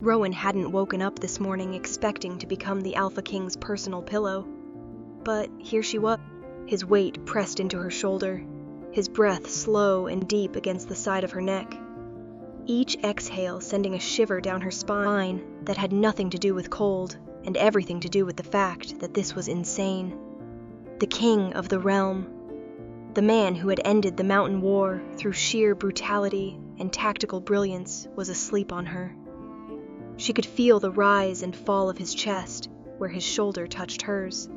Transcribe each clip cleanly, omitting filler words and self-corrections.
Rowan hadn't woken up this morning expecting to become the Alpha King's personal pillow. But here she was, his weight pressed into her shoulder, his breath slow and deep against the side of her neck. Each exhale sending a shiver down her spine that had nothing to do with cold and everything to do with the fact that this was insane. The king of the realm, the man who had ended the mountain war through sheer brutality and tactical brilliance, was asleep on her. She could feel the rise and fall of his chest where his shoulder touched hers.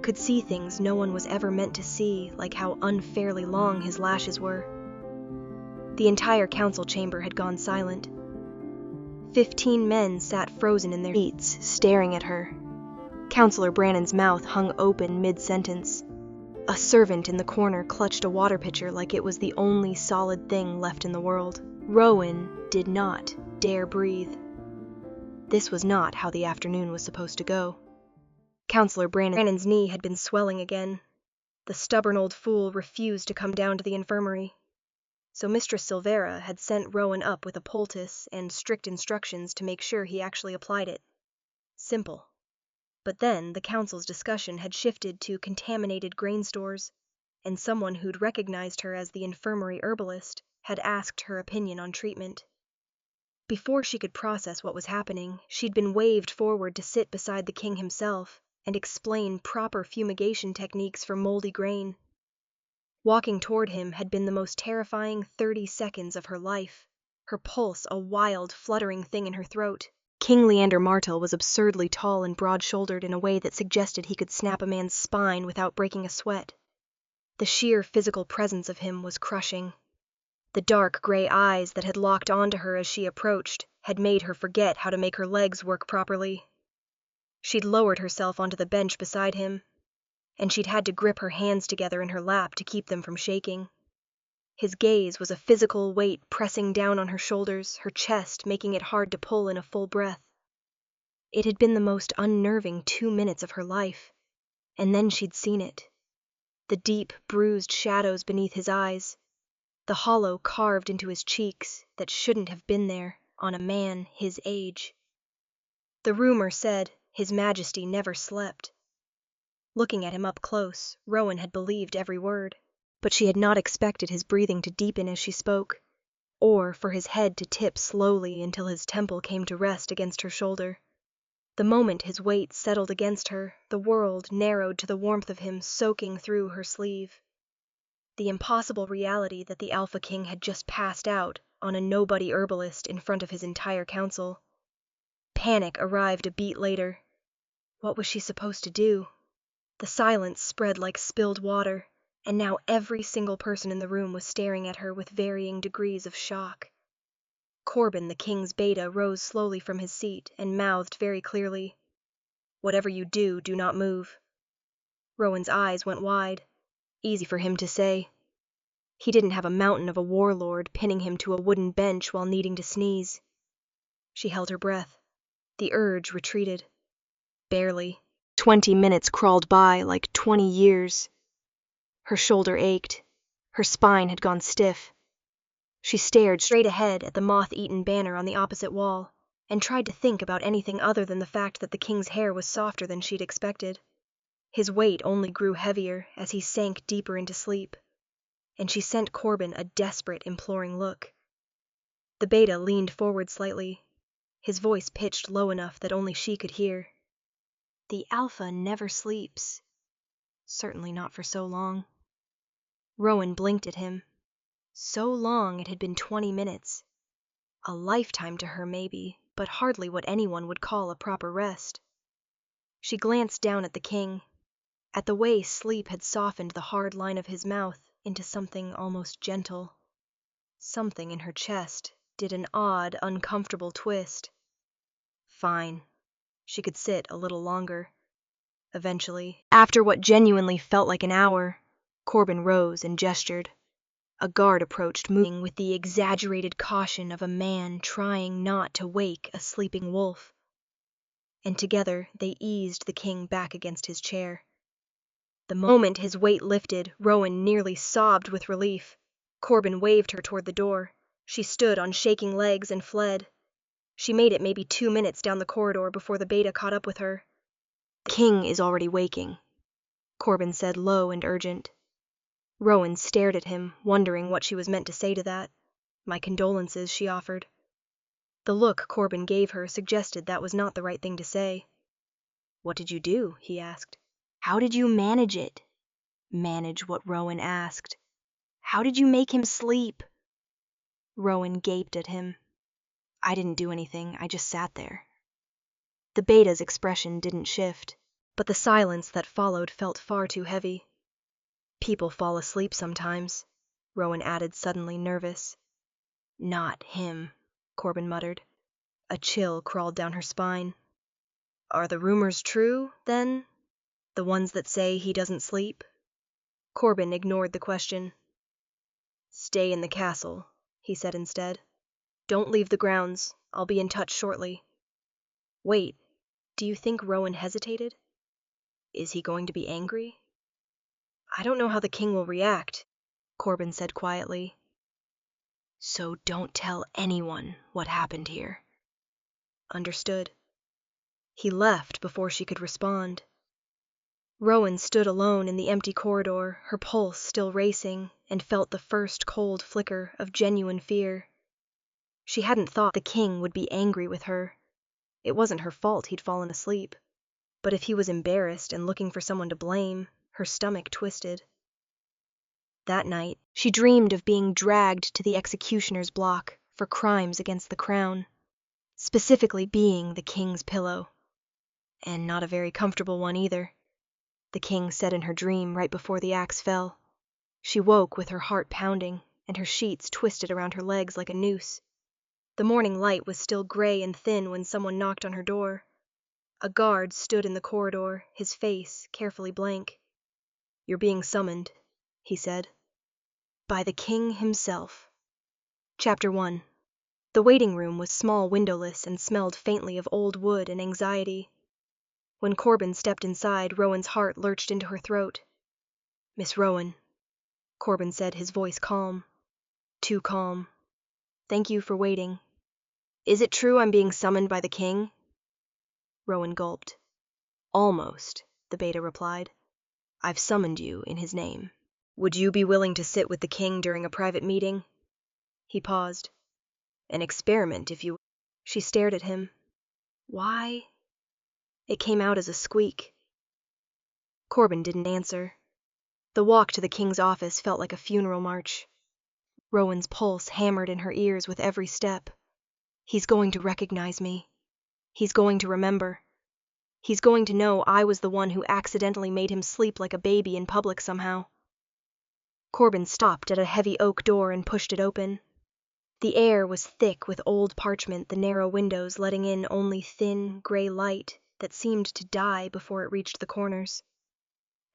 Could see things no one was ever meant to see, like how unfairly long his lashes were. The entire council chamber had gone silent. 15 men sat frozen in their seats, staring at her. Counselor Brannon's mouth hung open mid-sentence. A servant in the corner clutched a water pitcher like it was the only solid thing left in the world. Rowan did not dare breathe. This was not how the afternoon was supposed to go. Counselor Brannon's knee had been swelling again. The stubborn old fool refused to come down to the infirmary. So Mistress Silvera had sent Rowan up with a poultice and strict instructions to make sure he actually applied it. Simple. But then the council's discussion had shifted to contaminated grain stores, and someone who'd recognized her as the infirmary herbalist had asked her opinion on treatment. Before she could process what was happening, she'd been waved forward to sit beside the king himself and explain proper fumigation techniques for moldy grain. Walking toward him had been the most terrifying 30 seconds of her life, her pulse a wild, fluttering thing in her throat. King Leander Martel was absurdly tall and broad-shouldered in a way that suggested he could snap a man's spine without breaking a sweat. The sheer physical presence of him was crushing. The dark gray eyes that had locked onto her as she approached had made her forget how to make her legs work properly. She'd lowered herself onto the bench beside him, and she'd had to grip her hands together in her lap to keep them from shaking. His gaze was a physical weight pressing down on her shoulders, her chest making it hard to pull in a full breath. It had been the most unnerving 2 minutes of her life, and then she'd seen it. The deep, bruised shadows beneath his eyes, the hollow carved into his cheeks that shouldn't have been there on a man his age. The rumor said His Majesty never slept. Looking at him up close, Rowan had believed every word, but she had not expected his breathing to deepen as she spoke, or for his head to tip slowly until his temple came to rest against her shoulder. The moment his weight settled against her, the world narrowed to the warmth of him soaking through her sleeve. The impossible reality that the Alpha King had just passed out on a nobody herbalist in front of his entire council. Panic arrived a beat later. What was she supposed to do? The silence spread like spilled water, and now every single person in the room was staring at her with varying degrees of shock. Corbin, the king's beta, rose slowly from his seat and mouthed very clearly, "Whatever you do, do not move." Rowan's eyes went wide. Easy for him to say. He didn't have a mountain of a warlord pinning him to a wooden bench while needing to sneeze. She held her breath. The urge retreated. Barely. 20 minutes crawled by like 20 years. Her shoulder ached. Her spine had gone stiff. She stared straight ahead at the moth-eaten banner on the opposite wall, and tried to think about anything other than the fact that the king's hair was softer than she'd expected. His weight only grew heavier as he sank deeper into sleep, and she sent Corbin a desperate, imploring look. The beta leaned forward slightly, his voice pitched low enough that only she could hear. "The Alpha never sleeps. Certainly not for so long." Rowan blinked at him. So long it had been 20 minutes. A lifetime to her maybe, but hardly what anyone would call a proper rest. She glanced down at the king, at the way sleep had softened the hard line of his mouth into something almost gentle. Something in her chest did an odd, uncomfortable twist. Fine. She could sit a little longer. Eventually, after what genuinely felt like an hour, Corbin rose and gestured. A guard approached, moving with the exaggerated caution of a man trying not to wake a sleeping wolf. And together they eased the king back against his chair. The moment his weight lifted, Rowan nearly sobbed with relief. Corbin waved her toward the door. She stood on shaking legs and fled. She made it maybe 2 minutes down the corridor before the beta caught up with her. "The king is already waking," Corbin said, low and urgent. Rowan stared at him, wondering what she was meant to say to that. "My condolences," she offered. The look Corbin gave her suggested that was not the right thing to say. "What did you do?" he asked. "How did you manage it?" Manage what Rowan asked. "How did you make him sleep?" Rowan gaped at him. "I didn't do anything, I just sat there." The beta's expression didn't shift, but the silence that followed felt far too heavy. "People fall asleep sometimes," Rowan added, suddenly nervous. "Not him," Corbin muttered. A chill crawled down her spine. "Are the rumors true, then? The ones that say he doesn't sleep?" Corbin ignored the question. "Stay in the castle," he said instead. "Don't leave the grounds. I'll be in touch shortly." "Wait, do you think Rowan hesitated? Is he going to be angry?" "I don't know how the king will react," Corbin said quietly. "So don't tell anyone what happened here." "Understood." He left before she could respond. Rowan stood alone in the empty corridor, her pulse still racing, and felt the first cold flicker of genuine fear. She hadn't thought the king would be angry with her. It wasn't her fault he'd fallen asleep. But if he was embarrassed and looking for someone to blame, her stomach twisted. That night, she dreamed of being dragged to the executioner's block for crimes against the crown, specifically being the king's pillow. And not a very comfortable one either, the king said in her dream right before the axe fell. She woke with her heart pounding and her sheets twisted around her legs like a noose. The morning light was still gray and thin when someone knocked on her door. A guard stood in the corridor, his face carefully blank. "You're being summoned," he said. "By the king himself." Chapter 1. The waiting room was small, windowless, and smelled faintly of old wood and anxiety. When Corbin stepped inside, Rowan's heart lurched into her throat. "Miss Rowan," Corbin said, his voice calm. Too calm. "Thank you for waiting. Is it true I'm being summoned by the king?" Rowan gulped. "Almost," the beta replied. "I've summoned you in his name. Would you be willing to sit with the king during a private meeting?" He paused. "An experiment, if you..." She stared at him. "Why?" It came out as a squeak. Corbin didn't answer. The walk to the king's office felt like a funeral march. Rowan's pulse hammered in her ears with every step. He's going to recognize me. He's going to remember. He's going to know I was the one who accidentally made him sleep like a baby in public somehow. Corbin stopped at a heavy oak door and pushed it open. The air was thick with old parchment, the narrow windows letting in only thin, gray light that seemed to die before it reached the corners.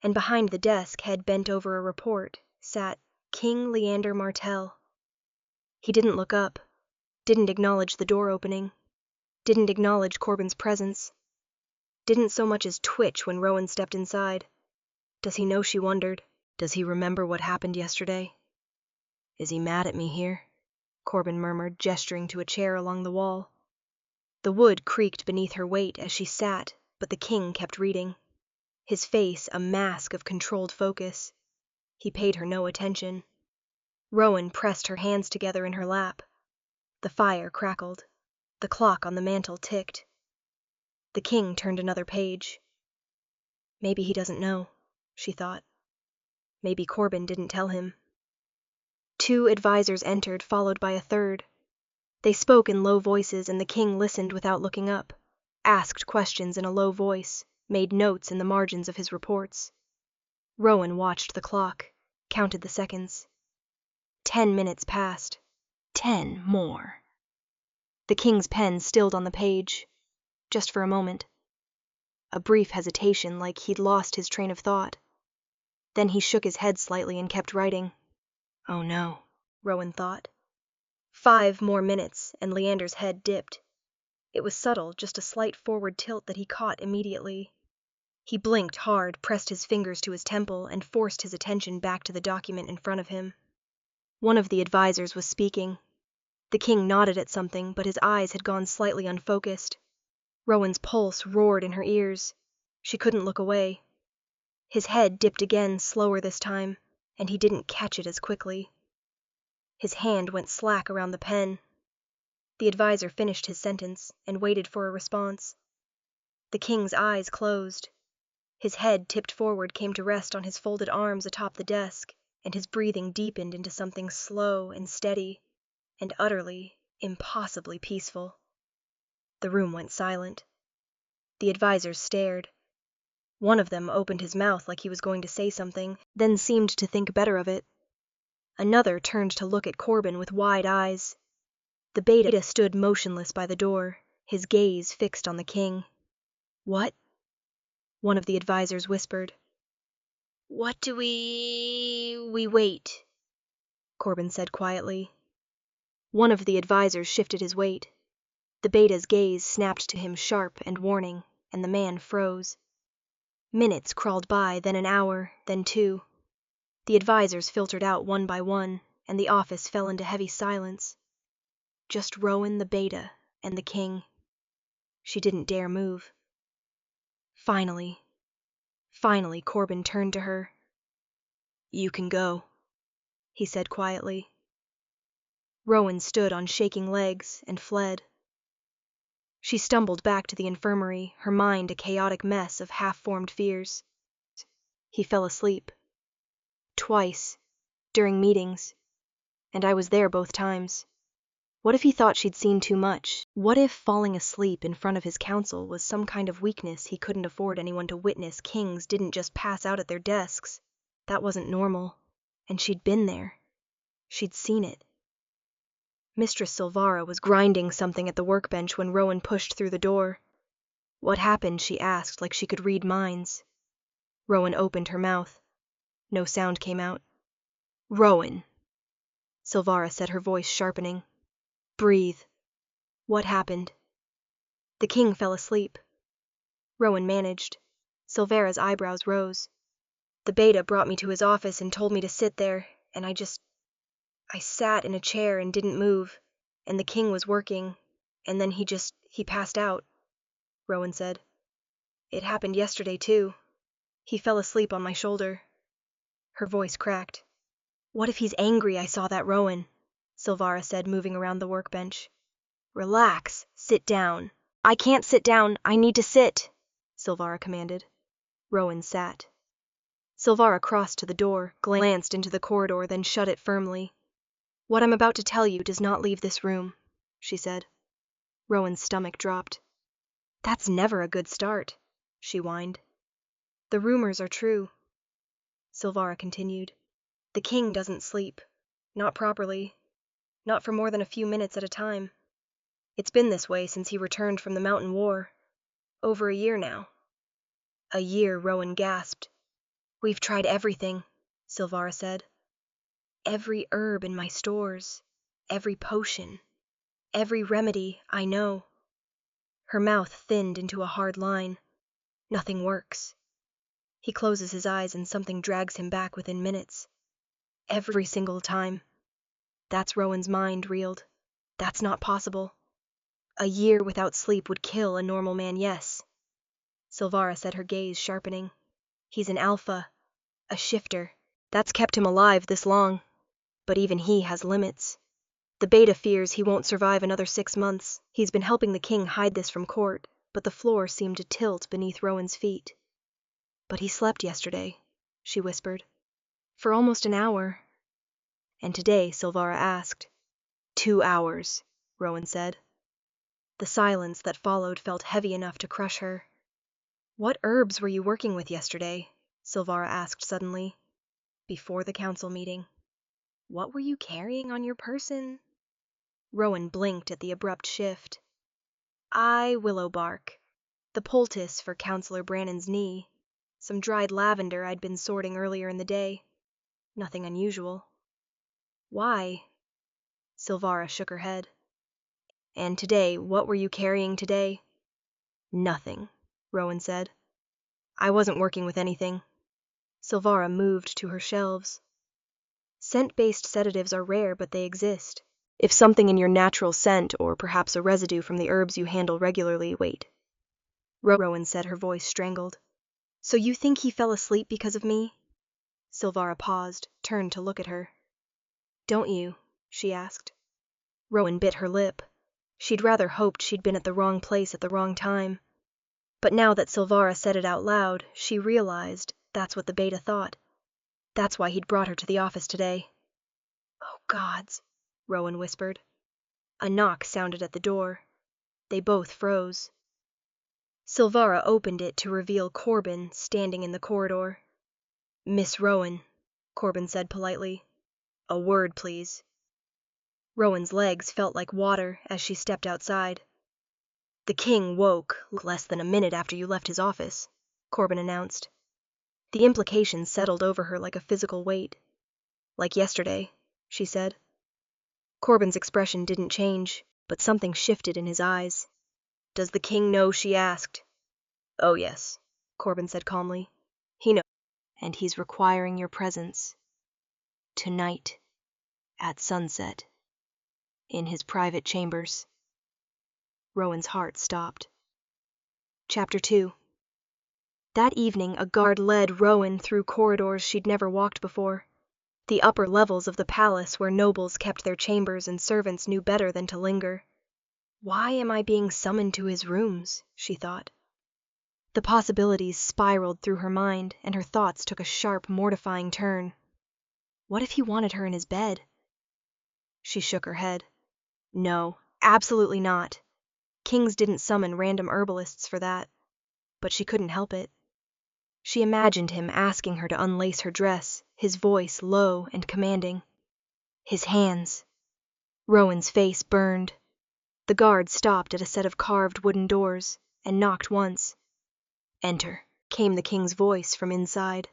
And behind the desk, head bent over a report, sat King Leander Martell. He didn't look up, didn't acknowledge the door opening, didn't acknowledge Corbin's presence, didn't so much as twitch when Rowan stepped inside. Does he know, she wondered? Does he remember what happened yesterday? "Is he mad at me here?" Corbin murmured, gesturing to a chair along the wall. The wood creaked beneath her weight as she sat, but the king kept reading. His face a mask of controlled focus. He paid her no attention. Rowan pressed her hands together in her lap. The fire crackled. The clock on the mantel ticked. The king turned another page. Maybe he doesn't know, she thought. Maybe Corbin didn't tell him. 2 advisors entered, followed by a third. They spoke in low voices, and the king listened without looking up, asked questions in a low voice, made notes in the margins of his reports. Rowan watched the clock, counted the seconds. 10 minutes passed. 10 more. The king's pen stilled on the page, just for a moment. A brief hesitation, like he'd lost his train of thought. Then he shook his head slightly and kept writing. Oh no, Rowan thought. 5 more minutes, and Leander's head dipped. It was subtle, just a slight forward tilt that he caught immediately. He blinked hard, pressed his fingers to his temple, and forced his attention back to the document in front of him. One of the advisors was speaking. The king nodded at something, but his eyes had gone slightly unfocused. Rowan's pulse roared in her ears. She couldn't look away. His head dipped again, slower this time, and he didn't catch it as quickly. His hand went slack around the pen. The advisor finished his sentence and waited for a response. The king's eyes closed. His head, tipped forward, came to rest on his folded arms atop the desk, and his breathing deepened into something slow and steady, and utterly, impossibly peaceful. The room went silent. The advisors stared. One of them opened his mouth like he was going to say something, then seemed to think better of it. Another turned to look at Corbin with wide eyes. The beta stood motionless by the door, his gaze fixed on the king. "What?" one of the advisors whispered. "What do we wait," Corbin said quietly. One of the advisors shifted his weight. The beta's gaze snapped to him sharp and warning, and the man froze. Minutes crawled by, then an hour, then 2. The advisors filtered out one by one, and the office fell into heavy silence. Just Rowan, the beta, and the king. She didn't dare move. Finally, Corbin turned to her. "You can go," he said quietly. Rowan stood on shaking legs and fled. She stumbled back to the infirmary, her mind a chaotic mess of half-formed fears. He fell asleep. Twice, during meetings, and I was there both times. What if he thought she'd seen too much? What if falling asleep in front of his council was some kind of weakness he couldn't afford anyone to witness? Kings didn't just pass out at their desks. That wasn't normal, and she'd been there. She'd seen it. Mistress Silvara was grinding something at the workbench when Rowan pushed through the door. "What happened?" she asked, like she could read minds. Rowan opened her mouth. No sound came out. "Rowan," Silvara said, her voice sharpening. "Breathe. What happened?" "The king fell asleep." Rowan managed. Silvera's eyebrows rose. "The beta brought me to his office and told me to sit there, and I sat in a chair and didn't move, and the king was working, and then he passed out," Rowan said. "It happened yesterday, too. He fell asleep on my shoulder." Her voice cracked. "What if he's angry I saw that, Rowan?" Silvara said, moving around the workbench. "Relax. Sit down." "I can't sit down. I need to sit," Silvara commanded. Rowan sat. Silvara crossed to the door, glanced into the corridor, then shut it firmly. "What I'm about to tell you does not leave this room," she said. Rowan's stomach dropped. "That's never a good start," she whined. "The rumors are true," Silvara continued. "The king doesn't sleep. Not properly. Not for more than a few minutes at a time. It's been this way since he returned from the mountain war. Over a year now." "A year," Rowan gasped. "We've tried everything," Silvara said. "Every herb in my stores. Every potion. Every remedy, I know." Her mouth thinned into a hard line. "Nothing works. He closes his eyes and something drags him back within minutes. Every single time." That's Rowan's mind reeled. That's not possible. A year without sleep would kill a normal man, yes. Silvara said, her gaze sharpening. He's an alpha, a shifter. That's kept him alive this long. But even he has limits. The beta fears he won't survive another 6 months. He's been helping the king hide this from court, but the floor seemed to tilt beneath Rowan's feet. "But he slept yesterday," she whispered. "For almost an hour." "And today?" Silvara asked. 2 hours, Rowan said. The silence that followed felt heavy enough to crush her. "What herbs were you working with yesterday?" Silvara asked suddenly. "Before the council meeting. What were you carrying on your person?" Rowan blinked at the abrupt shift. "Willow bark. The poultice for Councillor Brannon's knee. Some dried lavender I'd been sorting earlier in the day. Nothing unusual." "Why?" Silvara shook her head. "And today, what were you carrying today?" "Nothing," Rowan said. "I wasn't working with anything." Silvara moved to her shelves. "Scent-based sedatives are rare, but they exist. If something in your natural scent, or perhaps a residue from the herbs you handle regularly, wait. Rowan said, her voice strangled. So you think he fell asleep because of me? Silvara paused, turned to look at her. Don't you? She asked. Rowan bit her lip. She'd rather hoped she'd been at the wrong place at the wrong time. But now that Silvara said it out loud, she realized that's what the beta thought. That's why he'd brought her to the office today. Oh, gods, Rowan whispered. A knock sounded at the door. They both froze. Silvara opened it to reveal Corbin standing in the corridor. Miss Rowan, Corbin said politely. A word, please. Rowan's legs felt like water as she stepped outside. The king woke less than a minute after you left his office, Corbin announced. The implication settled over her like a physical weight. Like yesterday, she said. Corbin's expression didn't change, but something shifted in his eyes. Does the king know? She asked. Oh, yes, Corbin said calmly. He knows, and he's requiring your presence. Tonight, at sunset, in his private chambers. Rowan's heart stopped. Chapter 2. That evening, a guard led Rowan through corridors she'd never walked before. The upper levels of the palace where nobles kept their chambers and servants knew better than to linger. Why am I being summoned to his rooms? She thought. The possibilities spiraled through her mind, and her thoughts took a sharp, mortifying turn. What if he wanted her in his bed? She shook her head. No, absolutely not. Kings didn't summon random herbalists for that. But she couldn't help it. She imagined him asking her to unlace her dress, his voice low and commanding. His hands. Rowan's face burned. The guard stopped at a set of carved wooden doors and knocked once. Enter, came the king's voice from inside.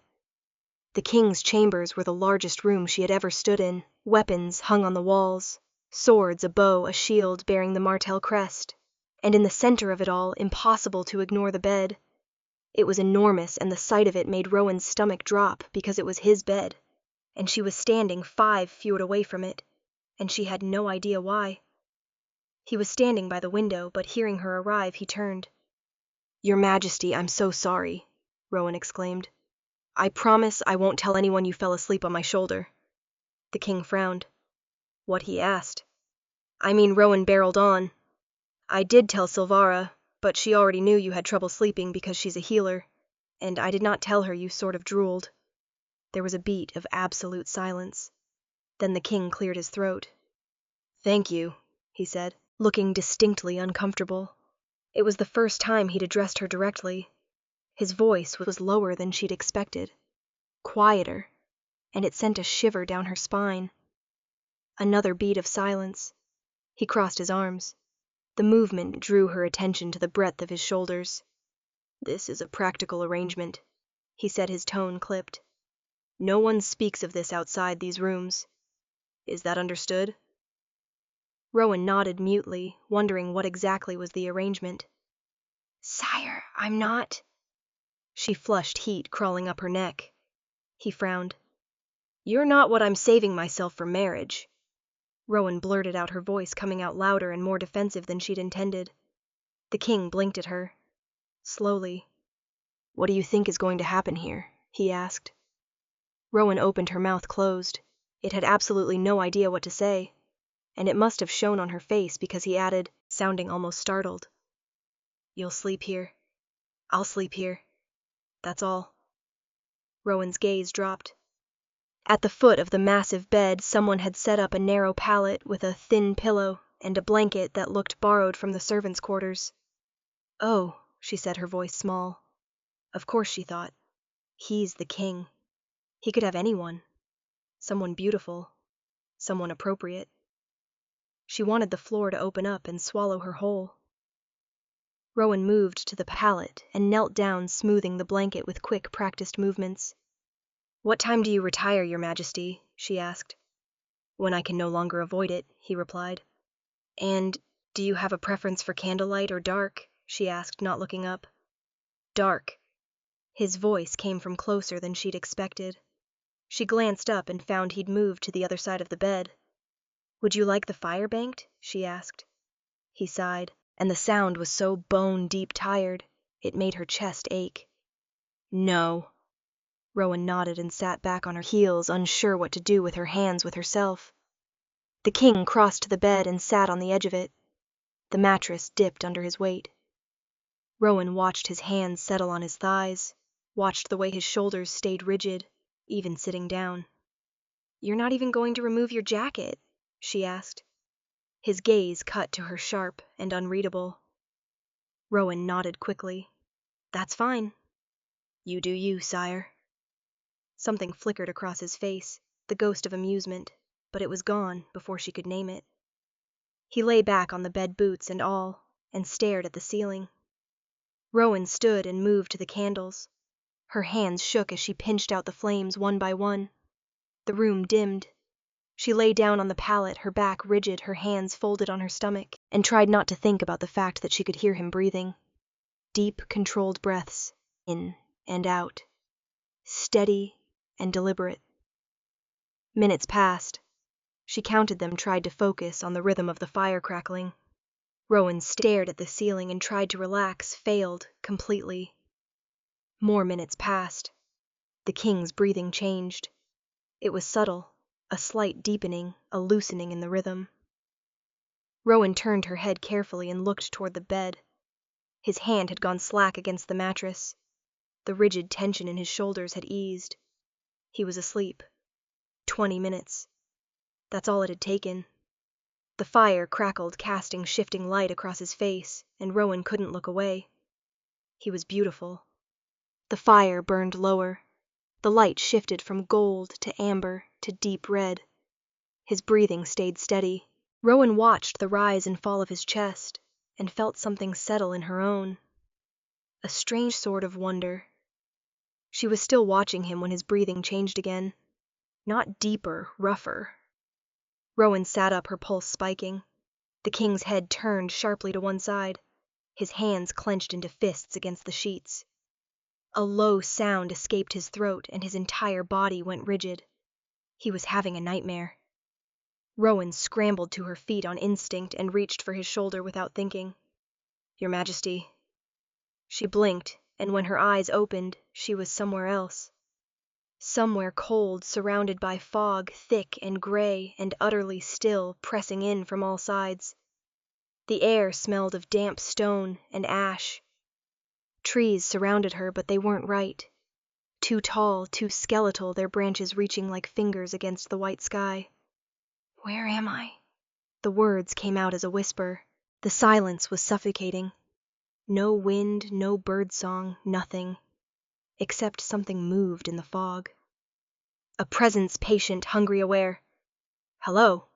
The king's chambers were the largest room she had ever stood in, weapons hung on the walls, swords, a bow, a shield bearing the Martel crest, and in the center of it all, impossible to ignore the bed. It was enormous, and the sight of it made Rowan's stomach drop because it was his bed, and she was standing 5 feet away from it, and she had no idea why. He was standing by the window, but hearing her arrive, he turned. Your Majesty, I'm so sorry, Rowan exclaimed. I promise I won't tell anyone you fell asleep on my shoulder. The king frowned. What he asked. I mean, Rowan barreled on. I did tell Silvara, but she already knew you had trouble sleeping because she's a healer, and I did not tell her you sort of drooled. There was a beat of absolute silence. Then the king cleared his throat. Thank you, he said, looking distinctly uncomfortable. It was the first time he'd addressed her directly. His voice was lower than she'd expected, quieter, and it sent a shiver down her spine. Another beat of silence. He crossed his arms. The movement drew her attention to the breadth of his shoulders. This is a practical arrangement, he said, his tone clipped. No one speaks of this outside these rooms. Is that understood? Rowan nodded mutely, wondering what exactly was the arrangement. Sire, I'm not... She flushed, heat crawling up her neck. He frowned. You're not what I'm saving myself for marriage. Rowan blurted out, her voice coming out louder and more defensive than she'd intended. The king blinked at her. Slowly. What do you think is going to happen here? He asked. Rowan opened her mouth closed. It had absolutely no idea what to say, and it must have shown on her face because he added, sounding almost startled. You'll sleep here. I'll sleep here. That's all. Rowan's gaze dropped. At the foot of the massive bed, someone had set up a narrow pallet with a thin pillow and a blanket that looked borrowed from the servants' quarters. Oh, she said, her voice small. Of course, she thought. He's the king. He could have anyone. Someone beautiful. Someone appropriate. She wanted the floor to open up and swallow her whole. Rowan moved to the pallet and knelt down, smoothing the blanket with quick, practiced movements. What time do you retire, Your Majesty? She asked. When I can no longer avoid it, he replied. And do you have a preference for candlelight or dark? She asked, not looking up. Dark. His voice came from closer than she'd expected. She glanced up and found he'd moved to the other side of the bed. "Would you like the fire banked?" she asked. He sighed, and the sound was so bone-deep tired, it made her chest ache. "No." Rowan nodded and sat back on her heels, unsure what to do with her hands with herself. The king crossed to the bed and sat on the edge of it. The mattress dipped under his weight. Rowan watched his hands settle on his thighs, watched the way his shoulders stayed rigid, even sitting down. "You're not even going to remove your jacket?" she asked. His gaze cut to her sharp and unreadable. Rowan nodded quickly. "That's fine." "You do you, sire." Something flickered across his face, the ghost of amusement, but it was gone before she could name it. He lay back on the bed, boots and all, and stared at the ceiling. Rowan stood and moved to the candles. Her hands shook as she pinched out the flames one by one. The room dimmed. She lay down on the pallet, her back rigid, her hands folded on her stomach, and tried not to think about the fact that she could hear him breathing. Deep, controlled breaths, in and out. Steady and deliberate. Minutes passed. She counted them, tried to focus on the rhythm of the fire crackling. Rowan stared at the ceiling and tried to relax, failed completely. More minutes passed. The king's breathing changed. It was subtle, a slight deepening, a loosening in the rhythm. Rowan turned her head carefully and looked toward the bed. His hand had gone slack against the mattress. The rigid tension in his shoulders had eased. He was asleep. 20 minutes. That's all it had taken. The fire crackled, casting shifting light across his face, and Rowan couldn't look away. He was beautiful. The fire burned lower. The light shifted from gold to amber to deep red. His breathing stayed steady. Rowan watched the rise and fall of his chest, and felt something settle in her own. A strange sort of wonder. She was still watching him when his breathing changed again. Not deeper, rougher. Rowan sat up, her pulse spiking. The king's head turned sharply to one side. His hands clenched into fists against the sheets. A low sound escaped his throat, and his entire body went rigid. He was having a nightmare. Rowan scrambled to her feet on instinct and reached for his shoulder without thinking. "Your Majesty." She blinked, and when her eyes opened, she was somewhere else. Somewhere cold, surrounded by fog, thick and gray and utterly still, pressing in from all sides. The air smelled of damp stone and ash. Trees surrounded her, but they weren't right. Too tall, too skeletal, their branches reaching like fingers against the white sky. "Where am I?" The words came out as a whisper. The silence was suffocating. No wind, no birdsong, nothing. Except something moved in the fog. A presence patient, hungry, aware. "Hello."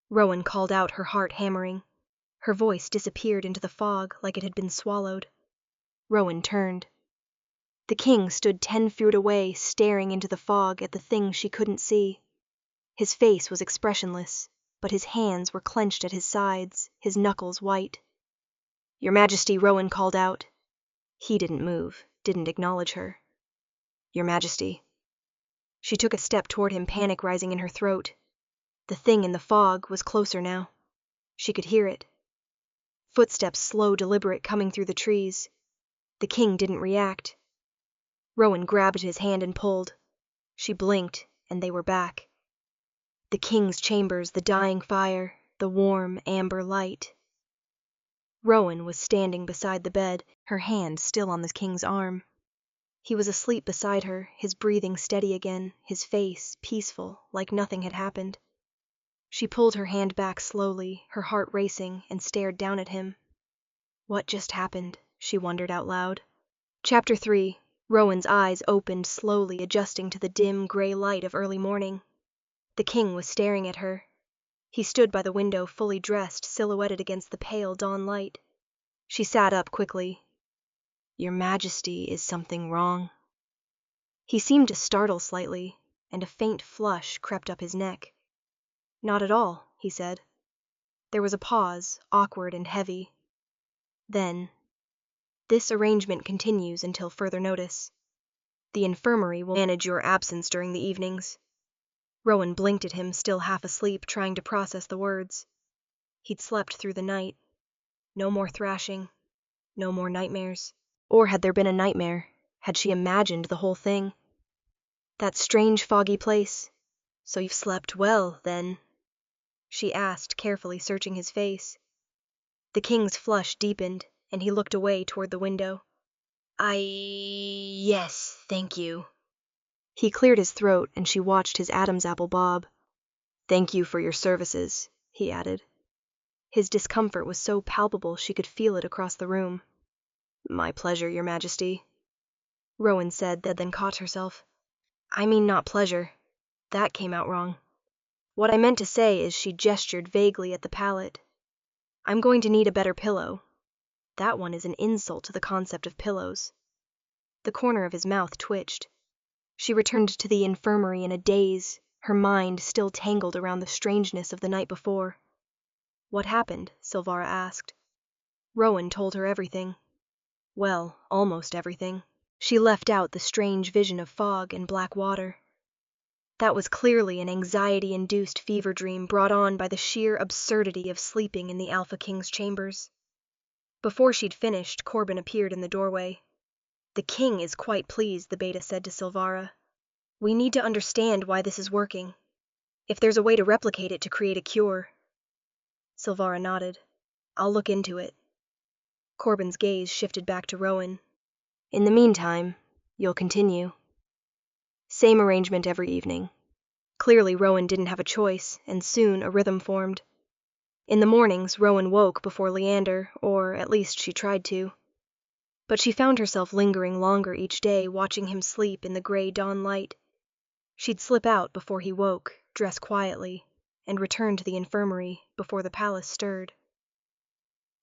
Rowan called out, her heart hammering. Her voice disappeared into the fog like it had been swallowed. Rowan turned. The king stood 10 feet away, staring into the fog at the thing she couldn't see. His face was expressionless, but his hands were clenched at his sides, his knuckles white. "Your Majesty," Rowan called out. He didn't move, didn't acknowledge her. "Your Majesty." She took a step toward him, panic rising in her throat. The thing in the fog was closer now. She could hear it. Footsteps, slow, deliberate, coming through the trees. The king didn't react. Rowan grabbed his hand and pulled. She blinked, and they were back. The king's chambers, the dying fire, the warm, amber light. Rowan was standing beside the bed, her hand still on the king's arm. He was asleep beside her, his breathing steady again, his face peaceful, like nothing had happened. She pulled her hand back slowly, her heart racing, and stared down at him. What just happened? She wondered out loud. Chapter 3. Rowan's eyes opened slowly, adjusting to the dim, gray light of early morning. The king was staring at her. He stood by the window, fully dressed, silhouetted against the pale dawn light. She sat up quickly. "Your Majesty, is something wrong?" He seemed to startle slightly, and a faint flush crept up his neck. "Not at all," he said. There was a pause, awkward and heavy. Then, "This arrangement continues until further notice. The infirmary will manage your absence during the evenings." Rowan blinked at him, still half asleep, trying to process the words. He'd slept through the night. No more thrashing. No more nightmares. Or had there been a nightmare? Had she imagined the whole thing? That strange foggy place. So you've slept well, then? She asked, carefully searching his face. The king's flush deepened, and he looked away toward the window. Yes, thank you. He cleared his throat, and she watched his Adam's apple bob. Thank you for your services, he added. His discomfort was so palpable she could feel it across the room. My pleasure, Your Majesty, Rowan said, then caught herself. I mean not pleasure. That came out wrong. What I meant to say is she gestured vaguely at the pallet. I'm going to need a better pillow. That one is an insult to the concept of pillows. The corner of his mouth twitched. She returned to the infirmary in a daze, her mind still tangled around the strangeness of the night before. What happened? Silvara asked. Rowan told her everything. Well, almost everything. She left out the strange vision of fog and black water. That was clearly an anxiety-induced fever dream brought on by the sheer absurdity of sleeping in the Alpha King's chambers. Before she'd finished, Corbin appeared in the doorway. The king is quite pleased, the beta said to Silvara. We need to understand why this is working. If there's a way to replicate it to create a cure. Silvara nodded. I'll look into it. Corbin's gaze shifted back to Rowan. In the meantime, you'll continue. Same arrangement every evening. Clearly Rowan didn't have a choice, and soon a rhythm formed. In the mornings, Rowan woke before Leander, or at least she tried to. But she found herself lingering longer each day, watching him sleep in the gray dawn light. She'd slip out before he woke, dress quietly, and return to the infirmary before the palace stirred.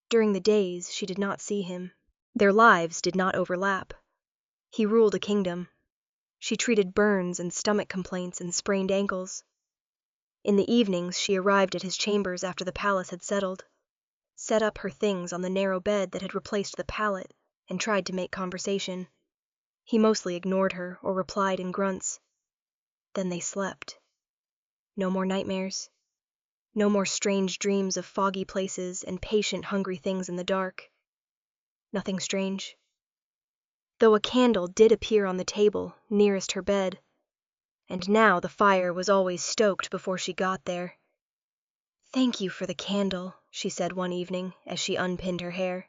During the days, she did not see him. Their lives did not overlap. He ruled a kingdom. She treated burns and stomach complaints and sprained ankles. In the evenings, she arrived at his chambers after the palace had settled, set up her things on the narrow bed that had replaced the pallet, and tried to make conversation. He mostly ignored her or replied in grunts. Then they slept. No more nightmares. No more strange dreams of foggy places and patient, hungry things in the dark. Nothing strange. Though a candle did appear on the table nearest her bed, and now the fire was always stoked before she got there. Thank you for the candle, she said one evening as she unpinned her hair.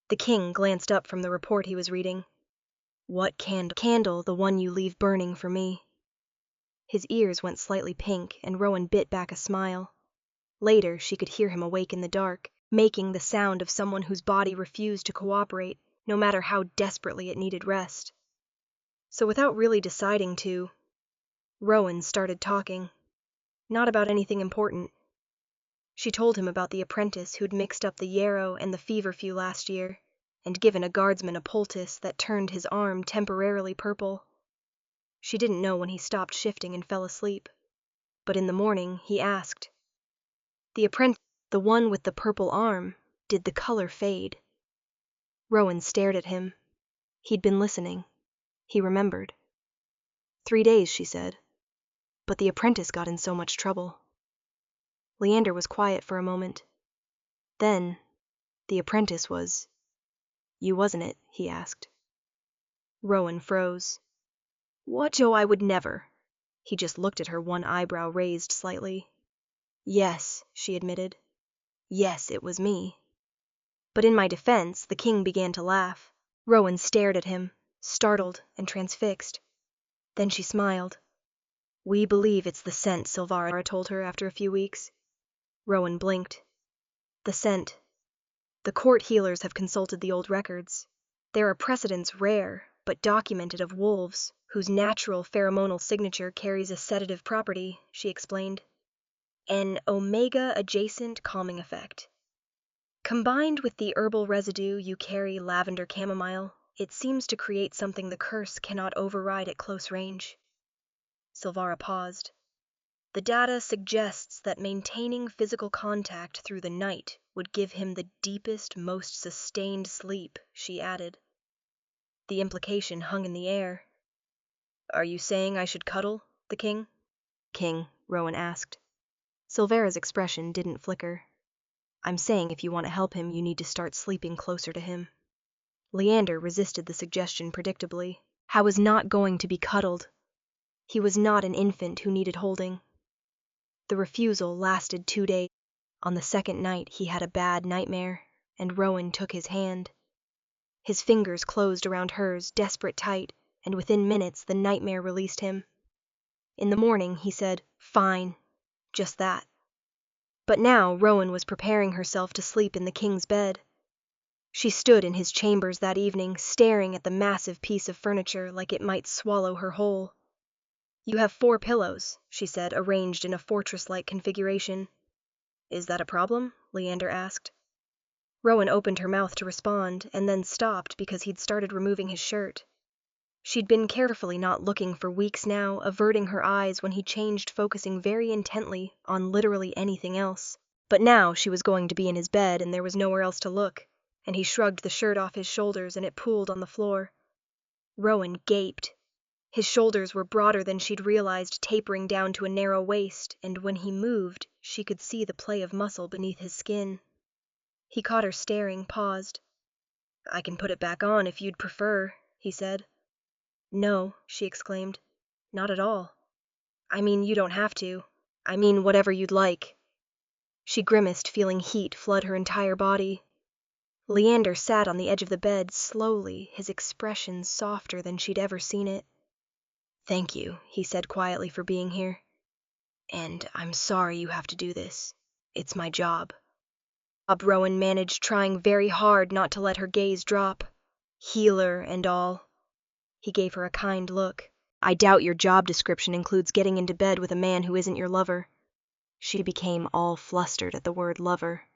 The king glanced up from the report he was reading. What candle? Candle, the one you leave burning for me. His ears went slightly pink, and Rowan bit back a smile. Later, she could hear him awake in the dark, making the sound of someone whose body refused to cooperate, no matter how desperately it needed rest. So without really deciding to, Rowan started talking. Not about anything important. She told him about the apprentice who'd mixed up the yarrow and the feverfew last year, and given a guardsman a poultice that turned his arm temporarily purple. She didn't know when he stopped shifting and fell asleep, but in the morning he asked. The apprentice, the one with the purple arm, did the color fade? Rowan stared at him. He'd been listening. He remembered. 3 days, she said. But the apprentice got in so much trouble. Leander was quiet for a moment. Then, the apprentice was... You wasn't it? He asked. Rowan froze. What, Joe, I would never. He just looked at her, one eyebrow raised slightly. Yes, she admitted. Yes, it was me. But in my defense, the king began to laugh. Rowan stared at him, startled and transfixed. Then she smiled. We believe it's the scent, Silvara told her after a few weeks. Rowan blinked. The scent. The court healers have consulted the old records. There are precedents rare, but documented of wolves, whose natural pheromonal signature carries a sedative property, she explained. An omega-adjacent calming effect. Combined with the herbal residue you carry, lavender chamomile, it seems to create something the curse cannot override at close range. Silvara paused. The data suggests that maintaining physical contact through the night would give him the deepest, most sustained sleep, she added. The implication hung in the air. Are you saying I should cuddle, the king? King?" Rowan asked. Silvera's expression didn't flicker. "I'm saying if you want to help him, you need to start sleeping closer to him." Leander resisted the suggestion predictably. How was not going to be cuddled? He was not an infant who needed holding. The refusal lasted 2 days. On the second night he had a bad nightmare, and Rowan took his hand. His fingers closed around hers, desperate tight, and within minutes the nightmare released him. In the morning he said, "Fine," just that. But now Rowan was preparing herself to sleep in the king's bed. She stood in his chambers that evening, staring at the massive piece of furniture like it might swallow her whole. "You have 4 pillows," she said, arranged in a fortress-like configuration. "Is that a problem?" Leander asked. Rowan opened her mouth to respond, and then stopped because he'd started removing his shirt. She'd been carefully not looking for weeks now, averting her eyes when he changed, focusing very intently on literally anything else. But now she was going to be in his bed and there was nowhere else to look, and he shrugged the shirt off his shoulders and it pooled on the floor. Rowan gaped. His shoulders were broader than she'd realized, tapering down to a narrow waist, and when he moved, she could see the play of muscle beneath his skin. He caught her staring, paused. "I can put it back on if you'd prefer," he said. "No," she exclaimed. "Not at all. I mean, you don't have to. I mean, whatever you'd like." She grimaced, feeling heat flood her entire body. Leander sat on the edge of the bed, slowly, his expression softer than she'd ever seen it. "Thank you," he said quietly, "for being here. And I'm sorry you have to do this. It's my job." Rowan managed, trying very hard not to let her gaze drop. "Healer and all." He gave her a kind look. "I doubt your job description includes getting into bed with a man who isn't your lover." She became all flustered at the word lover.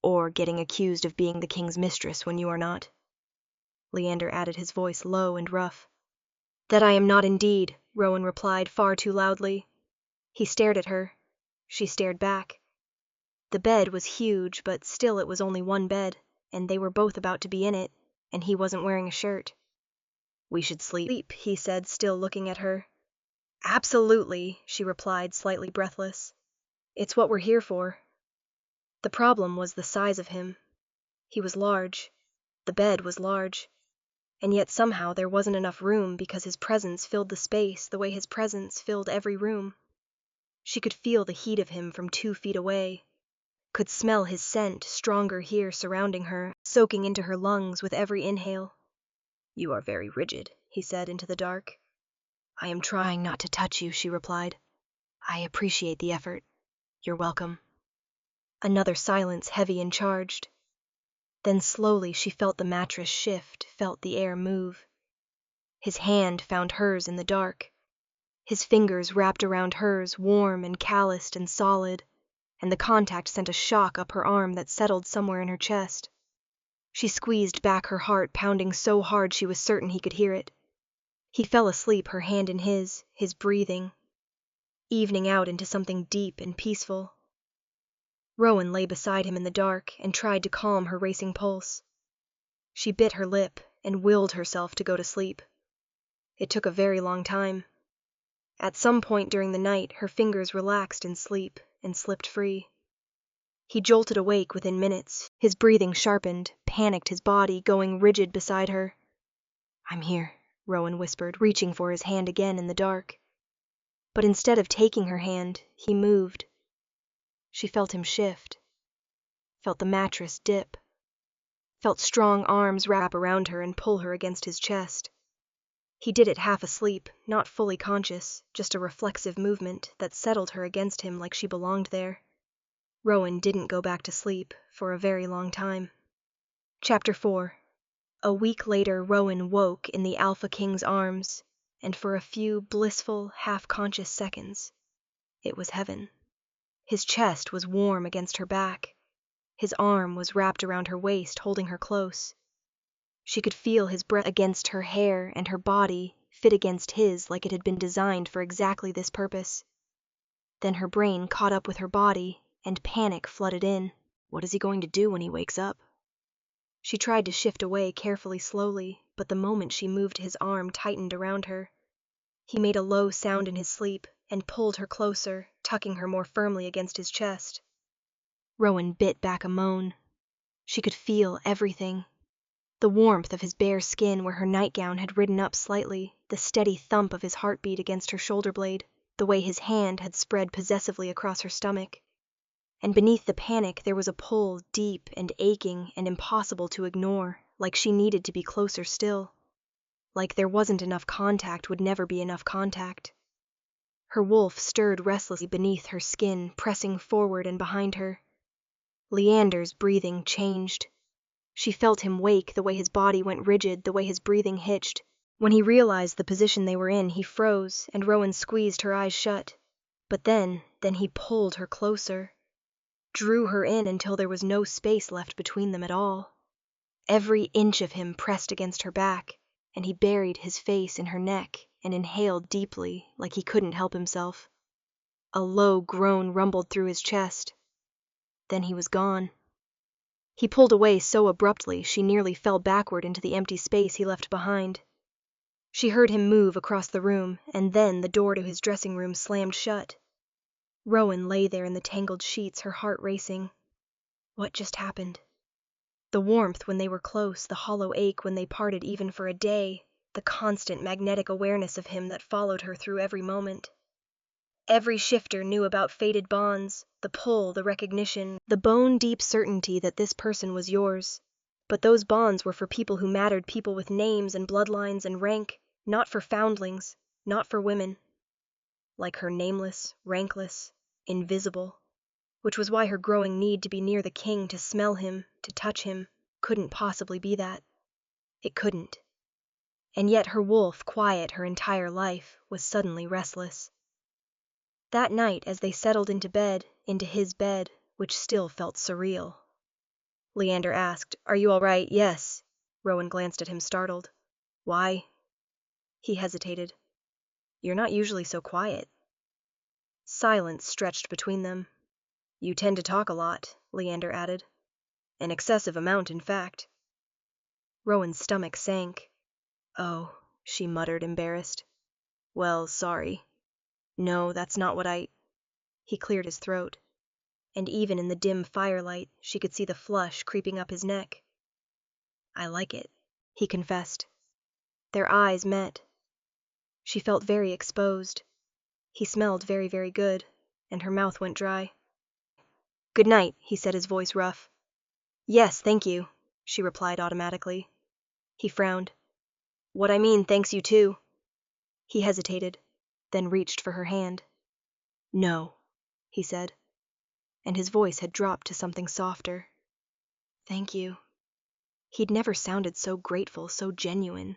"Or getting accused of being the king's mistress when you are not." Leander added, his voice low and rough. "That I am not indeed," Rowan replied far too loudly. He stared at her. She stared back. The bed was huge, but still it was only one bed, and they were both about to be in it, and he wasn't wearing a shirt. "We should sleep," he said, still looking at her. "Absolutely," she replied, slightly breathless. "It's what we're here for." The problem was the size of him. He was large. The bed was large. And yet somehow there wasn't enough room because his presence filled the space the way his presence filled every room. She could feel the heat of him from 2 feet away. Could smell his scent, stronger here surrounding her, soaking into her lungs with every inhale. "You are very rigid," he said into the dark. "I am trying not to touch you," she replied. "I appreciate the effort. You're welcome." Another silence, heavy and charged. Then slowly she felt the mattress shift, felt the air move. His hand found hers in the dark. His fingers wrapped around hers, warm and calloused and solid, and the contact sent a shock up her arm that settled somewhere in her chest. She squeezed back her heart, pounding so hard she was certain he could hear it. He fell asleep, her hand in his breathing, evening out into something deep and peaceful. Rowan lay beside him in the dark and tried to calm her racing pulse. She bit her lip and willed herself to go to sleep. It took a very long time. At some point during the night, her fingers relaxed in sleep and slipped free. He jolted awake within minutes, his breathing sharpened, panicked his body, going rigid beside her. "I'm here," Rowan whispered, reaching for his hand again in the dark. But instead of taking her hand, he moved. She felt him shift, felt the mattress dip, felt strong arms wrap around her and pull her against his chest. He did it half asleep, not fully conscious, just a reflexive movement that settled her against him like she belonged there. Rowan didn't go back to sleep for a very long time. Chapter 4. A week later, Rowan woke in the Alpha King's arms, and for a few blissful, half-conscious seconds, it was heaven. His chest was warm against her back. His arm was wrapped around her waist, holding her close. She could feel his breath against her hair, and her body fit against his like it had been designed for exactly this purpose. Then her brain caught up with her body, and panic flooded in. What is he going to do when he wakes up? She tried to shift away carefully, slowly, but the moment she moved his arm tightened around her. He made a low sound in his sleep, and pulled her closer, tucking her more firmly against his chest. Rowan bit back a moan. She could feel everything. The warmth of his bare skin where her nightgown had ridden up slightly, the steady thump of his heartbeat against her shoulder blade, the way his hand had spread possessively across her stomach. And beneath the panic there was a pull deep and aching and impossible to ignore, like she needed to be closer still. Like there wasn't enough contact would never be enough contact. Her wolf stirred restlessly beneath her skin, pressing forward and behind her. Leander's breathing changed. She felt him wake, the way his body went rigid, the way his breathing hitched. When he realized the position they were in, he froze, and Rowan squeezed her eyes shut. But then he pulled her closer. Drew her in until there was no space left between them at all. Every inch of him pressed against her back, and he buried his face in her neck and inhaled deeply, like he couldn't help himself. A low groan rumbled through his chest. Then he was gone. He pulled away so abruptly she nearly fell backward into the empty space he left behind. She heard him move across the room, and then the door to his dressing room slammed shut. Rowan lay there in the tangled sheets, her heart racing. What just happened? The warmth when they were close, the hollow ache when they parted even for a day, the constant magnetic awareness of him that followed her through every moment. Every shifter knew about fated bonds, the pull, the recognition, the bone-deep certainty that this person was yours. But those bonds were for people who mattered, people with names and bloodlines and rank, not for foundlings, not for women. Like her, nameless, rankless, invisible, which was why her growing need to be near the king, to smell him, to touch him, couldn't possibly be that. It couldn't. And yet her wolf, quiet her entire life, was suddenly restless. That night, as they settled into bed, into his bed, which still felt surreal, Leander asked, "Are you all right?" "Yes." Rowan glanced at him, startled. "Why?" He hesitated. "You're not usually so quiet." Silence stretched between them. "You tend to talk a lot," Leander added. "An excessive amount, in fact." Rowan's stomach sank. "Oh," she muttered, embarrassed. "Well, sorry. No, that's not what I—" He cleared his throat, and even in the dim firelight she could see the flush creeping up his neck. "I like it," he confessed. Their eyes met. She felt very exposed. He smelled very, very good, and her mouth went dry. "Good night," he said, his voice rough. "Yes, thank you," she replied automatically. He frowned. "What I mean thanks you too." He hesitated, then reached for her hand. "No," he said, and his voice had dropped to something softer. "Thank you." He'd never sounded so grateful, so genuine.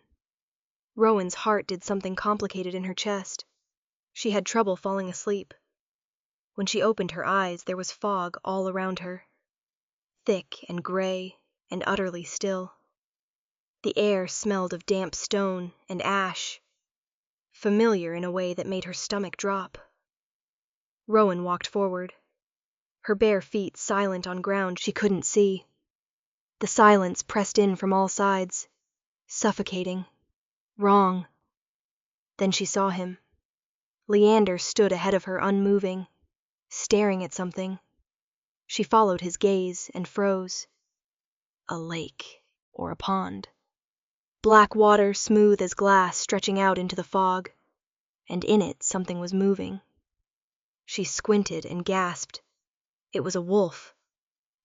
Rowan's heart did something complicated in her chest. She had trouble falling asleep. When she opened her eyes, there was fog all around her. Thick and gray and utterly still. The air smelled of damp stone and ash, familiar in a way that made her stomach drop. Rowan walked forward, her bare feet silent on ground she couldn't see. The silence pressed in from all sides, suffocating, wrong. Then she saw him. Leander stood ahead of her, unmoving, staring at something. She followed his gaze and froze. A lake or a pond. Black water, smooth as glass, stretching out into the fog, and in it something was moving. She squinted and gasped. It was a wolf,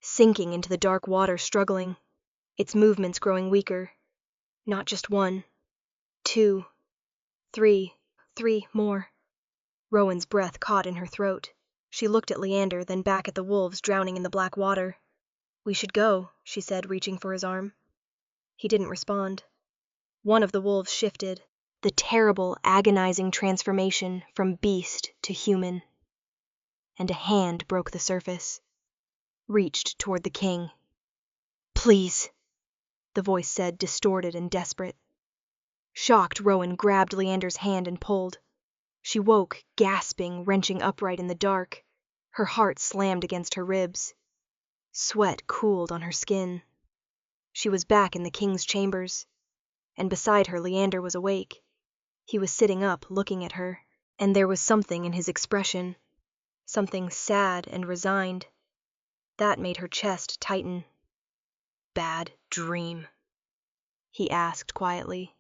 sinking into the dark water, struggling, its movements growing weaker. Not just one, 2, 3 more. Rowan's breath caught in her throat. She looked at Leander, then back at the wolves drowning in the black water. "We should go," she said, reaching for his arm. He didn't respond. One of the wolves shifted, the terrible, agonizing transformation from beast to human. And a hand broke the surface, reached toward the king. "Please," the voice said, distorted and desperate. Shocked, Rowan grabbed Leander's hand and pulled. She woke, gasping, wrenching upright in the dark. Her heart slammed against her ribs. Sweat cooled on her skin. She was back in the king's chambers, and beside her Leander was awake. He was sitting up, looking at her, And there was something in his expression, something sad and resigned, that made her chest tighten. "Bad dream?" he asked quietly.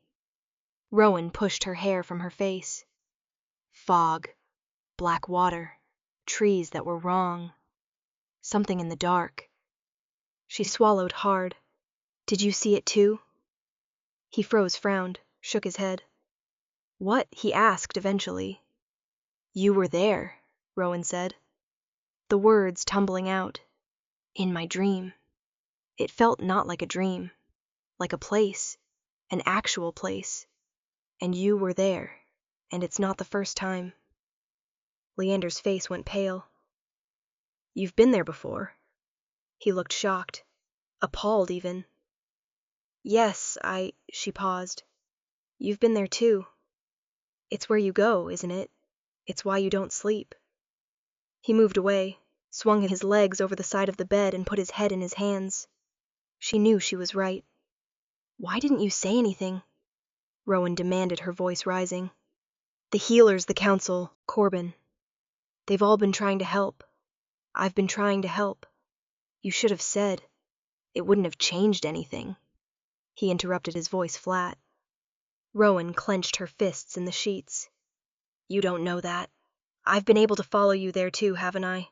Rowan pushed her hair from her face. Fog, black water, trees that were wrong, something in the dark. She swallowed hard. "Did you see it too?" He frowned, shook his head. "What?" he asked eventually. "You were there," Rowan said, the words tumbling out. "In my dream." It felt not like a dream, like a place, an actual place. And you were there, and it's not the first time. Leander's face went pale. "You've been there before?" He looked shocked, appalled even. "Yes, she paused. "You've been there too. It's where you go, isn't it? It's why you don't sleep." He moved away, swung his legs over the side of the bed and put his head in his hands. She knew she was right. "Why didn't you say anything?" Rowan demanded, her voice rising. "The healers, the council, Corbin. They've all been trying to help. I've been trying to help. You should have said. It wouldn't have changed anything." He interrupted, his voice flat. Rowan clenched her fists in the sheets. "You don't know that. I've been able to follow you there too, haven't I?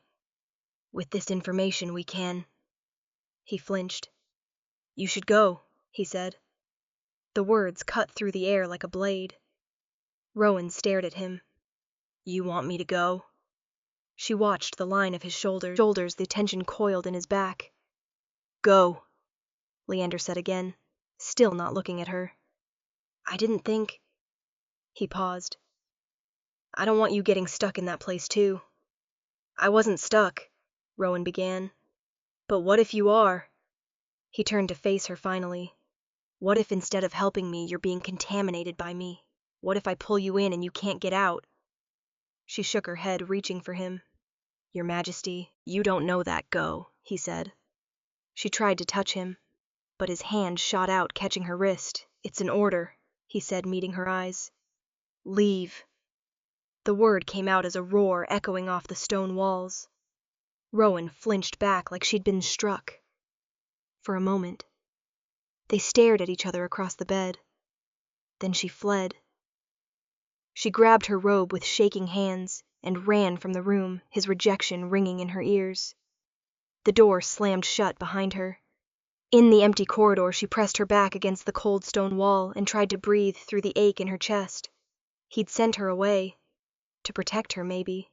With this information we can." He flinched. "You should go," he said. The words cut through the air like a blade. Rowan stared at him. "You want me to go?" She watched the line of his shoulders, the tension coiled in his back. "Go," Leander said again, still not looking at her. "I didn't think—" He paused. "I don't want you getting stuck in that place too." "I wasn't stuck," Rowan began. "But what if you are?" He turned to face her finally. "What if instead of helping me, you're being contaminated by me? What if I pull you in and you can't get out?" She shook her head, reaching for him. "Your Majesty, you don't know that. Go," he said. She tried to touch him, but his hand shot out, catching her wrist. "It's an order," he said, meeting her eyes. "Leave." The word came out as a roar echoing off the stone walls. Rowan flinched back like she'd been struck. For a moment, they stared at each other across the bed. Then she fled. She grabbed her robe with shaking hands and ran from the room, his rejection ringing in her ears. The door slammed shut behind her. In the empty corridor, she pressed her back against the cold stone wall and tried to breathe through the ache in her chest. He'd sent her away. To protect her, maybe.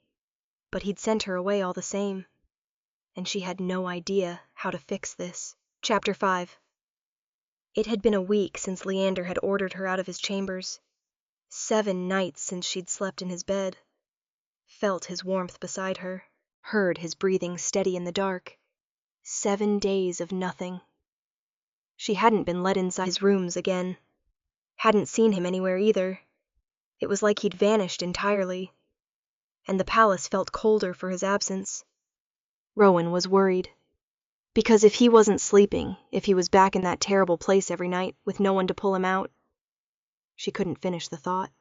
But he'd sent her away all the same. And she had no idea how to fix this. Chapter 5. It had been a week since Leander had ordered her out of his chambers. 7 nights since she'd slept in his bed. Felt his warmth beside her. Heard his breathing steady in the dark. 7 days of nothing. She hadn't been let inside his rooms again. Hadn't seen him anywhere either. It was like he'd vanished entirely. And the palace felt colder for his absence. Rowan was worried. Because if he wasn't sleeping, if he was back in that terrible place every night, with no one to pull him out. She couldn't finish the thought.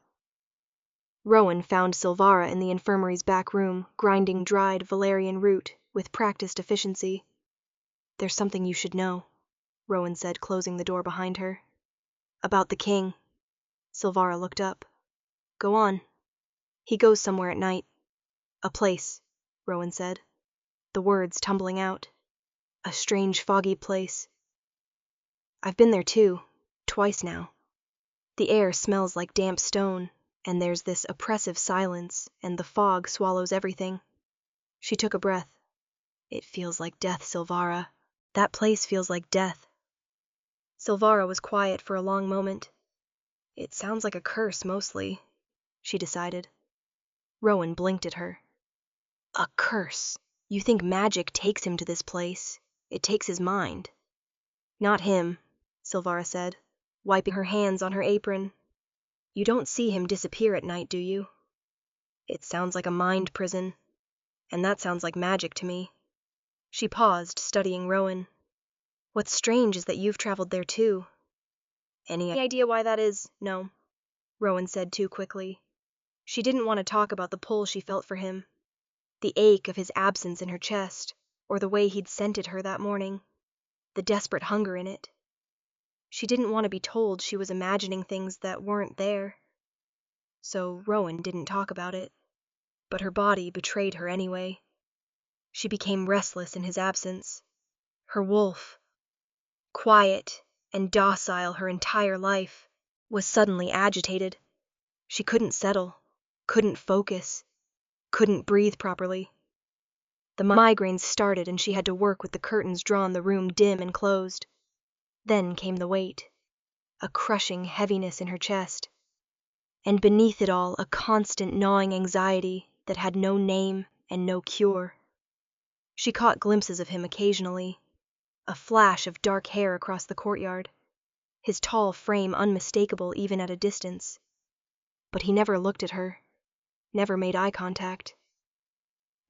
Rowan found Silvara in the infirmary's back room, grinding dried valerian root with practiced efficiency. "There's something you should know," Rowan said, closing the door behind her. "About the king." Silvara looked up. "Go on." "He goes somewhere at night." "A place," Rowan said, the words tumbling out. "A strange, foggy place. I've been there too, twice now. The air smells like damp stone, and there's this oppressive silence, and the fog swallows everything." She took a breath. "It feels like death, Silvara. That place feels like death." Silvara was quiet for a long moment. "It sounds like a curse, mostly," she decided. Rowan blinked at her. "A curse? You think magic takes him to this place? It takes his mind." "Not him," Silvara said, wiping her hands on her apron. "You don't see him disappear at night, do you? It sounds like a mind prison, and that sounds like magic to me." She paused, studying Rowan. "What's strange is that you've traveled there too." "Any idea why that is?" "No," Rowan said too quickly. She didn't want to talk about the pull she felt for him, the ache of his absence in her chest, or the way he'd scented her that morning, the desperate hunger in it. She didn't want to be told she was imagining things that weren't there. So Rowan didn't talk about it, but her body betrayed her anyway. She became restless in his absence. Her wolf, quiet and docile her entire life, was suddenly agitated. She couldn't settle, couldn't focus, couldn't breathe properly. The migraines started and she had to work with the curtains drawn, the room dim and closed. Then came the weight, a crushing heaviness in her chest, and beneath it all a constant gnawing anxiety that had no name and no cure. She caught glimpses of him occasionally, a flash of dark hair across the courtyard, his tall frame unmistakable even at a distance. But he never looked at her, never made eye contact,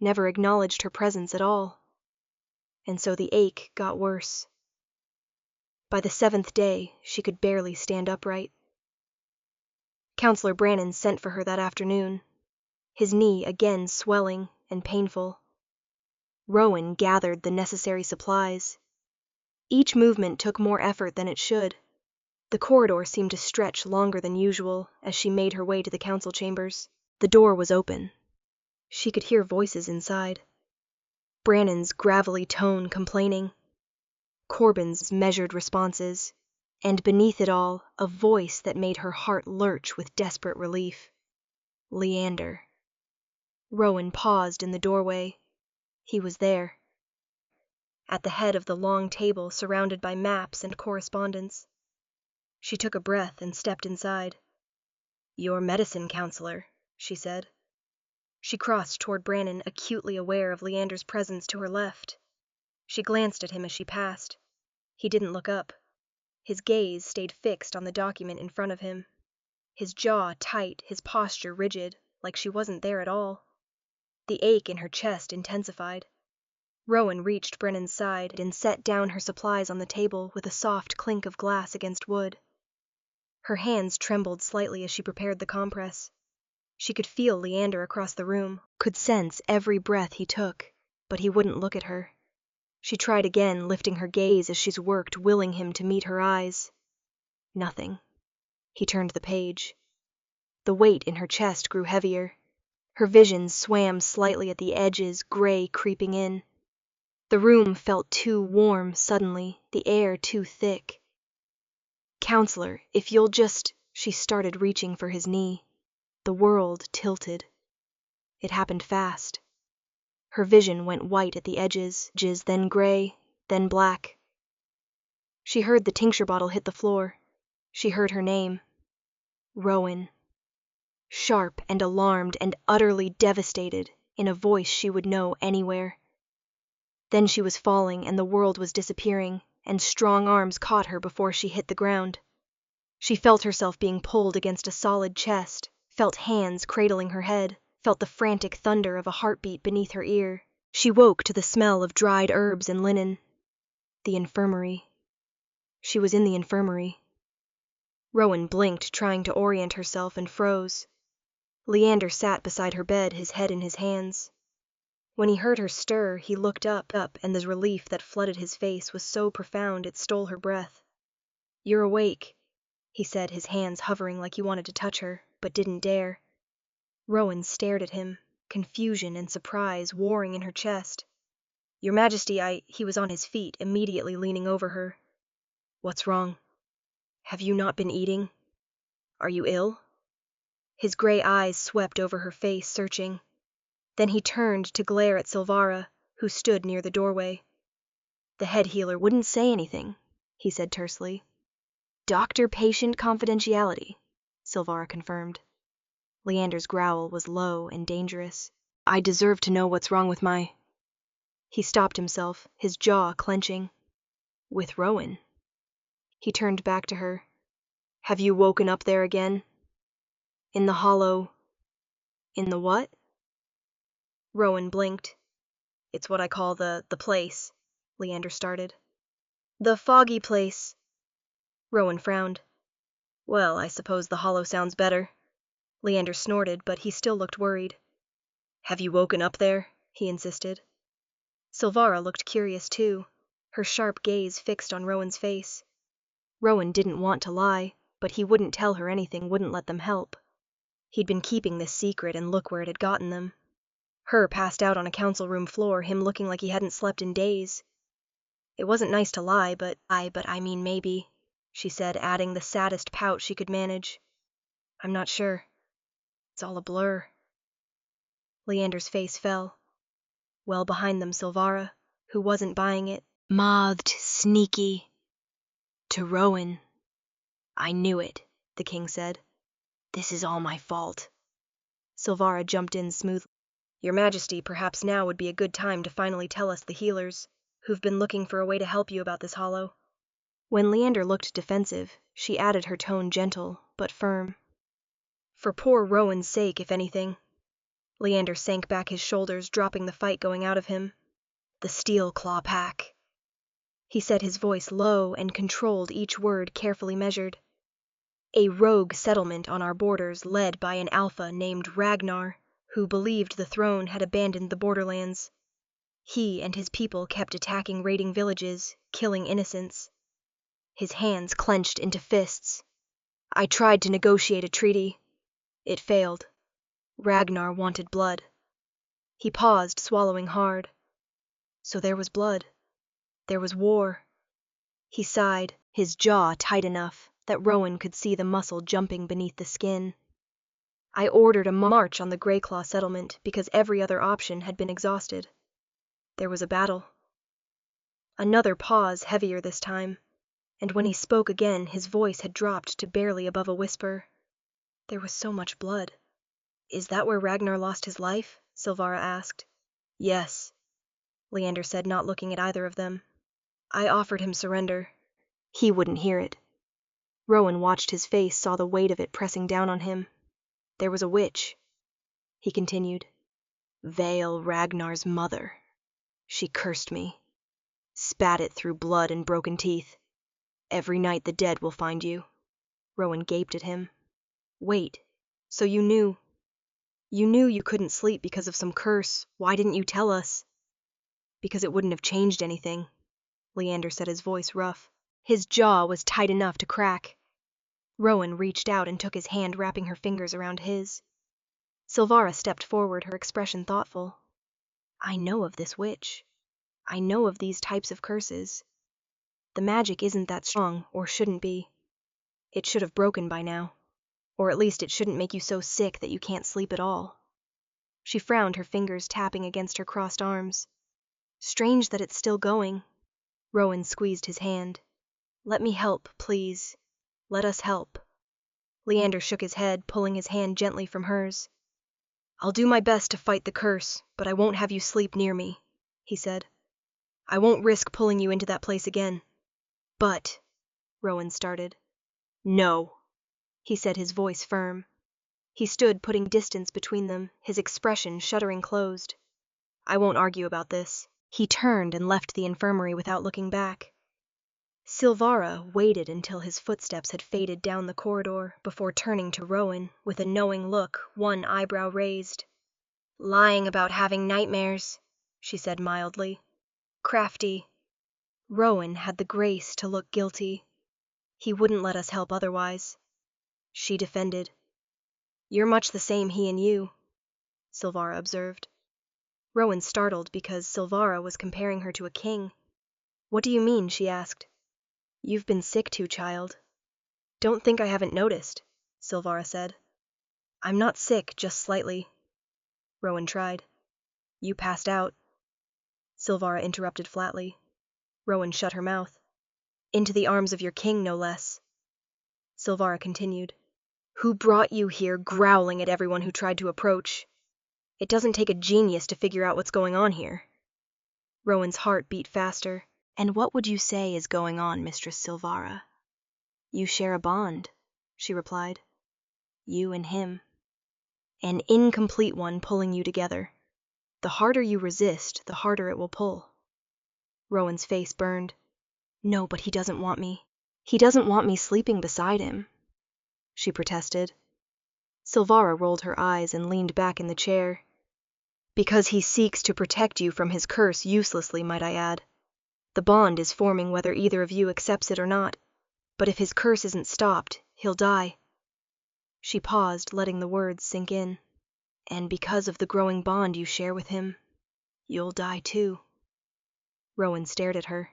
never acknowledged her presence at all. And so the ache got worse. By the 7th day, she could barely stand upright. Counselor Brannon sent for her that afternoon, his knee again swelling and painful. Rowan gathered the necessary supplies. Each movement took more effort than it should. The corridor seemed to stretch longer than usual as she made her way to the council chambers. The door was open. She could hear voices inside. Brannon's gravelly tone complaining, Corbin's measured responses, and beneath it all, a voice that made her heart lurch with desperate relief. Leander. Rowan paused in the doorway. He was there, at the head of the long table surrounded by maps and correspondence. She took a breath and stepped inside. "Your medicine, counselor," she said. She crossed toward Brannon, acutely aware of Leander's presence to her left. She glanced at him as she passed. He didn't look up. His gaze stayed fixed on the document in front of him, his jaw tight, his posture rigid, like she wasn't there at all. The ache in her chest intensified. Rowan reached Brennan's side and set down her supplies on the table with a soft clink of glass against wood. Her hands trembled slightly as she prepared the compress. She could feel Leander across the room, could sense every breath he took, but he wouldn't look at her. She tried again, lifting her gaze as she's worked, willing him to meet her eyes. Nothing. He turned the page. The weight in her chest grew heavier. Her vision swam slightly at the edges, gray creeping in. The room felt too warm suddenly, the air too thick. "Counselor, if you'll just—" She started reaching for his knee. The world tilted. It happened fast. Her vision went white at the edges, then gray, then black. She heard the tincture bottle hit the floor. She heard her name. Rowan. Sharp and alarmed and utterly devastated, in a voice she would know anywhere. Then she was falling and the world was disappearing, and strong arms caught her before she hit the ground. She felt herself being pulled against a solid chest, felt hands cradling her head, felt the frantic thunder of a heartbeat beneath her ear. She woke to the smell of dried herbs and linen. The infirmary. She was in the infirmary. Rowan blinked, trying to orient herself, and froze. Leander sat beside her bed, his head in his hands. When he heard her stir, he looked up, and the relief that flooded his face was so profound it stole her breath. "You're awake," he said, his hands hovering like he wanted to touch her, but didn't dare. Rowan stared at him, confusion and surprise warring in her chest. "Your Majesty, He was on his feet, immediately leaning over her. "What's wrong? Have you not been eating? Are you ill?" His gray eyes swept over her face, searching. Then he turned to glare at Silvara, who stood near the doorway. "The head healer wouldn't say anything," he said tersely. "Doctor-patient confidentiality," Silvara confirmed. Leander's growl was low and dangerous. "I deserve to know what's wrong with my—" He stopped himself, his jaw clenching. "With Rowan." He turned back to her. "Have you woken up there again? In the hollow—" "In the what?" Rowan blinked. "It's what I call the place," Leander started. "The foggy place." Rowan frowned. "Well, I suppose the hollow sounds better." Leander snorted, but he still looked worried. "Have you woken up there?" he insisted. Silvara looked curious too, her sharp gaze fixed on Rowan's face. Rowan didn't want to lie, but he wouldn't tell her anything wouldn't let them help. He'd been keeping this secret, and look where it had gotten them. Her passed out on a council room floor, him looking like he hadn't slept in days. It wasn't nice to lie, but I mean maybe, she said, adding the saddest pout she could manage. I'm not sure. It's all a blur. Leander's face fell. Well behind them, Silvara, who wasn't buying it, mouthed sneaky. To Rowan. I knew it, the king said. This is all my fault. Silvara jumped in smoothly. Your Majesty, perhaps now would be a good time to finally tell us the healers, who've been looking for a way to help you about this hollow. When Leander looked defensive, she added her tone gentle, but firm. For poor Rowan's sake, if anything. Leander sank back his shoulders, dropping the fight going out of him. The Steel Claw Pack. He said, his voice low and controlled, each word carefully measured. A rogue settlement on our borders led by an alpha named Ragnar, who believed the throne had abandoned the borderlands. He and his people kept attacking raiding villages, killing innocents. His hands clenched into fists. I tried to negotiate a treaty. It failed. Ragnar wanted blood. He paused, swallowing hard. So there was blood. There was war. He sighed, his jaw tight enough that Rowan could see the muscle jumping beneath the skin. I ordered a march on the Greyclaw settlement because every other option had been exhausted. There was a battle. Another pause, heavier this time, and when he spoke again, his voice had dropped to barely above a whisper. There was so much blood. Is that where Ragnar lost his life? Silvara asked. Yes, Leander said, not looking at either of them. I offered him surrender. He wouldn't hear it. Rowan watched his face, saw the weight of it pressing down on him. There was a witch, he continued. Vale, Ragnar's mother. She cursed me. Spat it through blood and broken teeth. Every night the dead will find you. Rowan gaped at him. Wait, so you knew? You knew you couldn't sleep because of some curse. Why didn't you tell us? Because it wouldn't have changed anything, Leander said, his voice rough. His jaw was tight enough to crack. Rowan reached out and took his hand, wrapping her fingers around his. Silvara stepped forward, her expression thoughtful. I know of this witch. I know of these types of curses. The magic isn't that strong, or shouldn't be. It should have broken by now. Or at least it shouldn't make you so sick that you can't sleep at all. She frowned, her fingers tapping against her crossed arms. Strange that it's still going. Rowan squeezed his hand. Let me help, please. Let us help. Leander shook his head, pulling his hand gently from hers. I'll do my best to fight the curse, but I won't have you sleep near me, he said. I won't risk pulling you into that place again. But, Rowan started. No, he said, his voice firm. He stood, putting distance between them, his expression shuddering closed. I won't argue about this. He turned and left the infirmary without looking back. Silvara waited until his footsteps had faded down the corridor before turning to Rowan with a knowing look, one eyebrow raised. Lying about having nightmares, she said mildly. Crafty. Rowan had the grace to look guilty. He wouldn't let us help otherwise. She defended. You're much the same he and you, Silvara observed. Rowan startled because Silvara was comparing her to a king. What do you mean? She asked. You've been sick too, child. Don't think I haven't noticed, Silvara said. I'm not sick, just slightly. Rowan tried. You passed out. Silvara interrupted flatly. Rowan shut her mouth. Into the arms of your king, no less. Silvara continued. Who brought you here growling at everyone who tried to approach? It doesn't take a genius to figure out what's going on here. Rowan's heart beat faster. And what would you say is going on, Mistress Silvara? You share a bond, she replied. You and him. An incomplete one pulling you together. The harder you resist, the harder it will pull. Rowan's face burned. No, but he doesn't want me. He doesn't want me sleeping beside him, she protested. Silvara rolled her eyes and leaned back in the chair. Because he seeks to protect you from his curse uselessly, might I add. The bond is forming whether either of you accepts it or not, but if his curse isn't stopped, he'll die. She paused, letting the words sink in. And because of the growing bond you share with him, you'll die too. Rowan stared at her.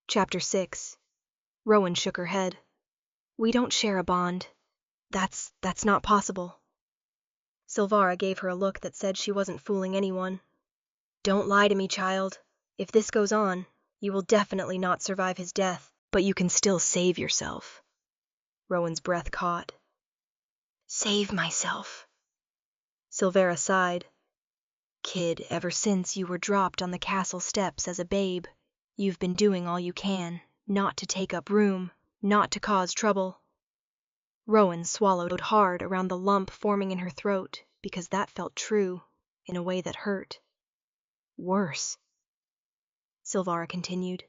Chapter 6. Rowan shook her head. We don't share a bond. That's not possible. Silvara gave her a look that said she wasn't fooling anyone. Don't lie to me, child. If this goes on, you will definitely not survive his death, but you can still save yourself. Rowan's breath caught. Save myself. Silvera sighed. Kid, ever since you were dropped on the castle steps as a babe, you've been doing all you can, not to take up room, not to cause trouble. Rowan swallowed hard around the lump forming in her throat, because that felt true, in a way that hurt. Worse. Silvara continued.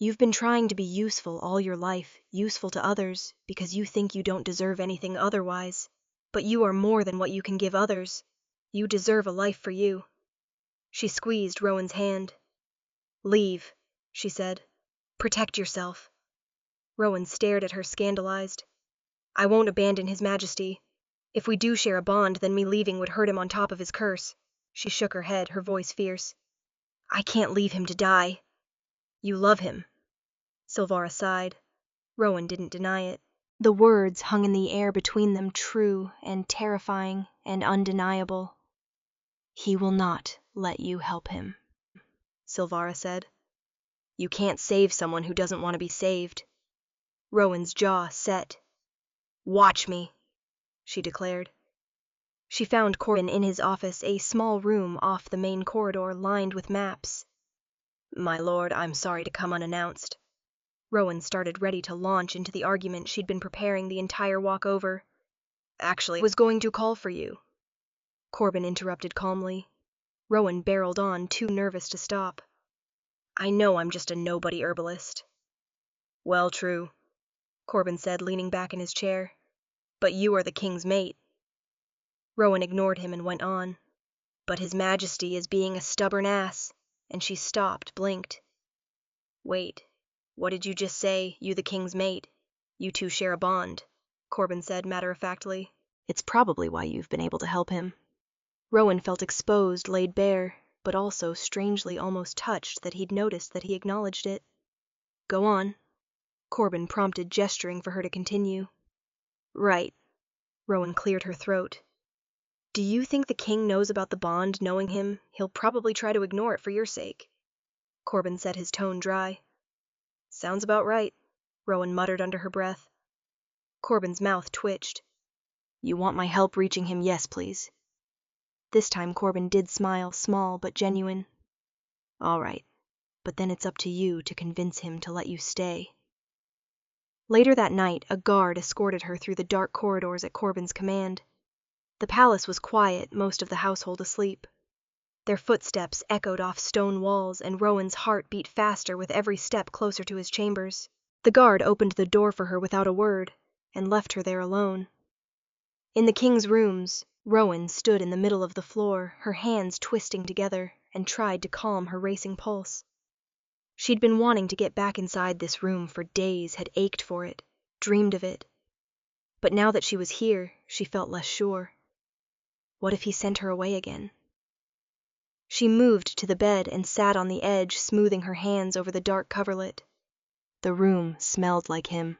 You've been trying to be useful all your life, useful to others, because you think you don't deserve anything otherwise. But you are more than what you can give others. You deserve a life for you. She squeezed Rowan's hand. Leave, she said. Protect yourself. Rowan stared at her, scandalized. I won't abandon his majesty. If we do share a bond, then me leaving would hurt him on top of his curse. She shook her head, her voice fierce. I can't leave him to die. You love him. Silvara sighed. Rowan didn't deny it. The words hung in the air between them, true and terrifying and undeniable. He will not let you help him, Silvara said. You can't save someone who doesn't want to be saved. Rowan's jaw set. Watch me, she declared. She found Corbin in his office, a small room off the main corridor lined with maps. My lord, I'm sorry to come unannounced. Rowan started ready to launch into the argument she'd been preparing the entire walk over. Actually, I was going to call for you. Corbin interrupted calmly. Rowan barreled on, too nervous to stop. I know I'm just a nobody herbalist. Well, true, Corbin said, leaning back in his chair. But you are the king's mate. Rowan ignored him and went on. But his majesty is being a stubborn ass, and she stopped, blinked. Wait, what did you just say, you the king's mate? You two share a bond, Corbin said matter-of-factly. It's probably why you've been able to help him. Rowan felt exposed, laid bare, but also strangely almost touched that he'd noticed that he acknowledged it. Go on, Corbin prompted, gesturing for her to continue. Right. Rowan cleared her throat. Do you think the king knows about the bond? Knowing him, he'll probably try to ignore it for your sake. Corbin said, his tone dry. Sounds about right, Rowan muttered under her breath. Corbin's mouth twitched. You want my help reaching him? Yes, please. This time Corbin did smile, small but genuine. All right, but then it's up to you to convince him to let you stay. Later that night, a guard escorted her through the dark corridors at Corbin's command. The palace was quiet, most of the household asleep. Their footsteps echoed off stone walls, and Rowan's heart beat faster with every step closer to his chambers. The guard opened the door for her without a word, and left her there alone. In the king's rooms, Rowan stood in the middle of the floor, her hands twisting together, and tried to calm her racing pulse. She'd been wanting to get back inside this room for days, had ached for it, dreamed of it. But now that she was here, she felt less sure. What if he sent her away again? She moved to the bed and sat on the edge, smoothing her hands over the dark coverlet. The room smelled like him.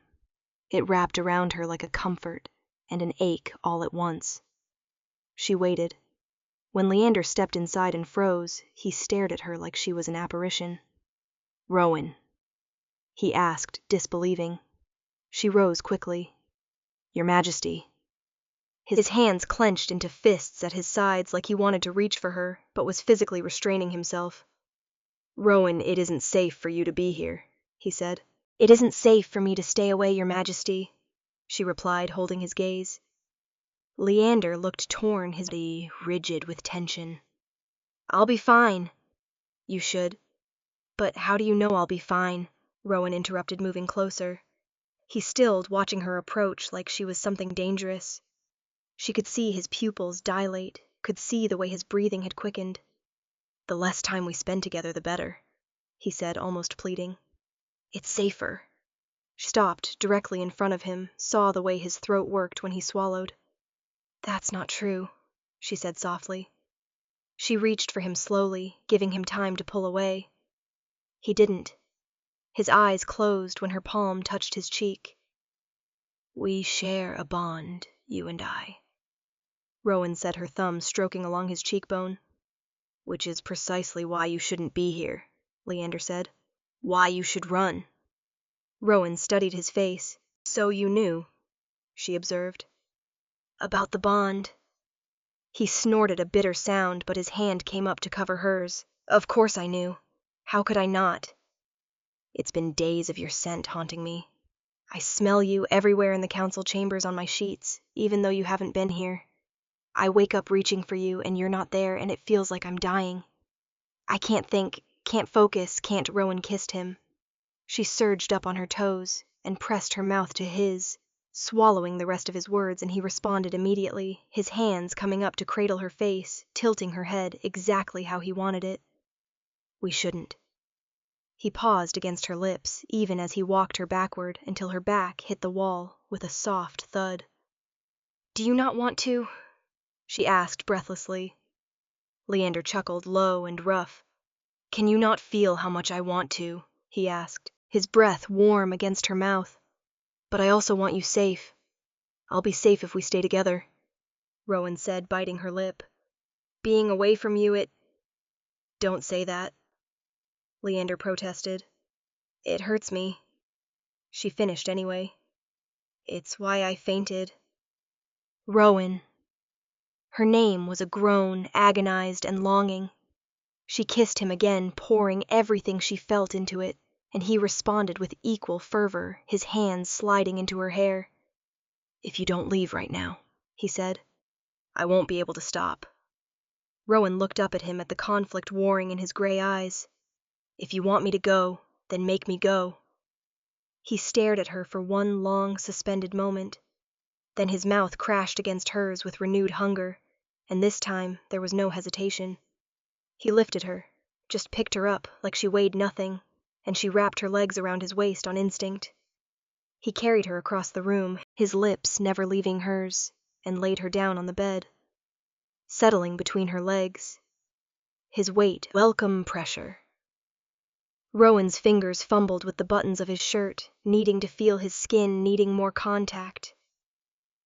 It wrapped around her like a comfort and an ache all at once. She waited. When Leander stepped inside and froze, he stared at her like she was an apparition. Rowan, he asked, disbelieving. She rose quickly. Your Majesty. His hands clenched into fists at his sides like he wanted to reach for her, but was physically restraining himself. Rowan, it isn't safe for you to be here, he said. It isn't safe for me to stay away, Your Majesty, she replied, holding his gaze. Leander looked torn, his body rigid with tension. I'll be fine. You should. But how do you know I'll be fine? Rowan interrupted, moving closer. He stilled, watching her approach like she was something dangerous. She could see his pupils dilate, could see the way his breathing had quickened. "The less time we spend together, the better," he said, almost pleading. "It's safer." She stopped directly in front of him, saw the way his throat worked when he swallowed. "That's not true," she said softly. She reached for him slowly, giving him time to pull away. He didn't. His eyes closed when her palm touched his cheek. "We share a bond, you and I," Rowan said, her thumb stroking along his cheekbone. "Which is precisely why you shouldn't be here," Leander said. "Why you should run." Rowan studied his face. "So you knew," she observed. "About the bond." He snorted a bitter sound, but his hand came up to cover hers. "Of course I knew. How could I not? It's been days of your scent haunting me. I smell you everywhere in the council chambers on my sheets, even though you haven't been here. I wake up reaching for you, and you're not there, and it feels like I'm dying. I can't think, can't focus, can't." Rowan kissed him. She surged up on her toes and pressed her mouth to his, swallowing the rest of his words, and he responded immediately, his hands coming up to cradle her face, tilting her head exactly how he wanted it. "We shouldn't." He paused against her lips, even as he walked her backward until her back hit the wall with a soft thud. "Do you not want to?" she asked breathlessly. Leander chuckled low and rough. "Can you not feel how much I want to?" he asked, his breath warm against her mouth. "But I also want you safe. I'll be safe if we stay together," Rowan said, biting her lip. "Being away from you, it—" "Don't say that," Leander protested. "It hurts me." She finished anyway. "It's why I fainted." "Rowan." Her name was a groan, agonized and longing. She kissed him again, pouring everything she felt into it, and he responded with equal fervor, his hands sliding into her hair. "If you don't leave right now," he said, "I won't be able to stop." Rowan looked up at him at the conflict warring in his gray eyes. "If you want me to go, then make me go." He stared at her for one long, suspended moment. Then his mouth crashed against hers with renewed hunger, and this time there was no hesitation. He lifted her, just picked her up like she weighed nothing, and she wrapped her legs around his waist on instinct. He carried her across the room, his lips never leaving hers, and laid her down on the bed. Settling between her legs, his weight, welcome pressure. Rowan's fingers fumbled with the buttons of his shirt, needing to feel his skin, needing more contact.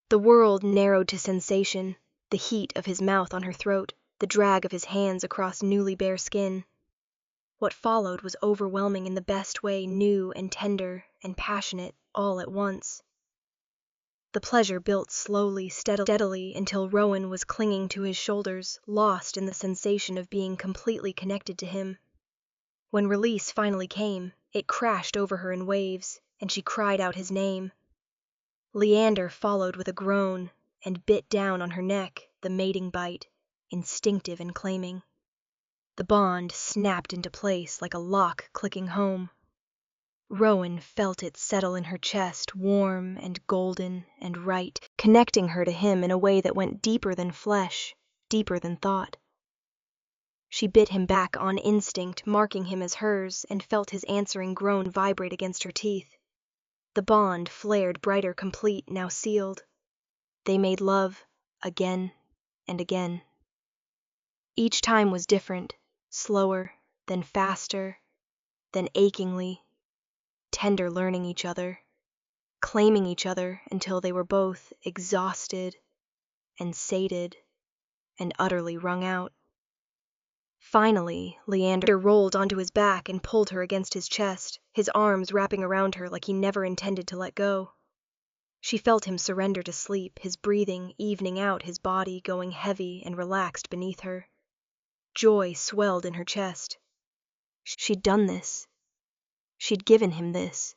The world narrowed to sensation, the heat of his mouth on her throat, the drag of his hands across newly bare skin. What followed was overwhelming in the best way, new and tender and passionate all at once. The pleasure built slowly, steadily, until Rowan was clinging to his shoulders, lost in the sensation of being completely connected to him. When release finally came, it crashed over her in waves, and she cried out his name. Leander followed with a groan and bit down on her neck, the mating bite, instinctive and claiming. The bond snapped into place like a lock clicking home. Rowan felt it settle in her chest, warm and golden and right, connecting her to him in a way that went deeper than flesh, deeper than thought. She bit him back on instinct, marking him as hers, and felt his answering groan vibrate against her teeth. The bond flared brighter, complete, now sealed. They made love, again and again. Each time was different, slower, then faster, then achingly, tender, learning each other, claiming each other until they were both exhausted and sated and utterly wrung out. Finally, Leander rolled onto his back and pulled her against his chest, his arms wrapping around her like he never intended to let go. She felt him surrender to sleep, his breathing evening out, his body going heavy and relaxed beneath her. Joy swelled in her chest. She'd done this. She'd given him this.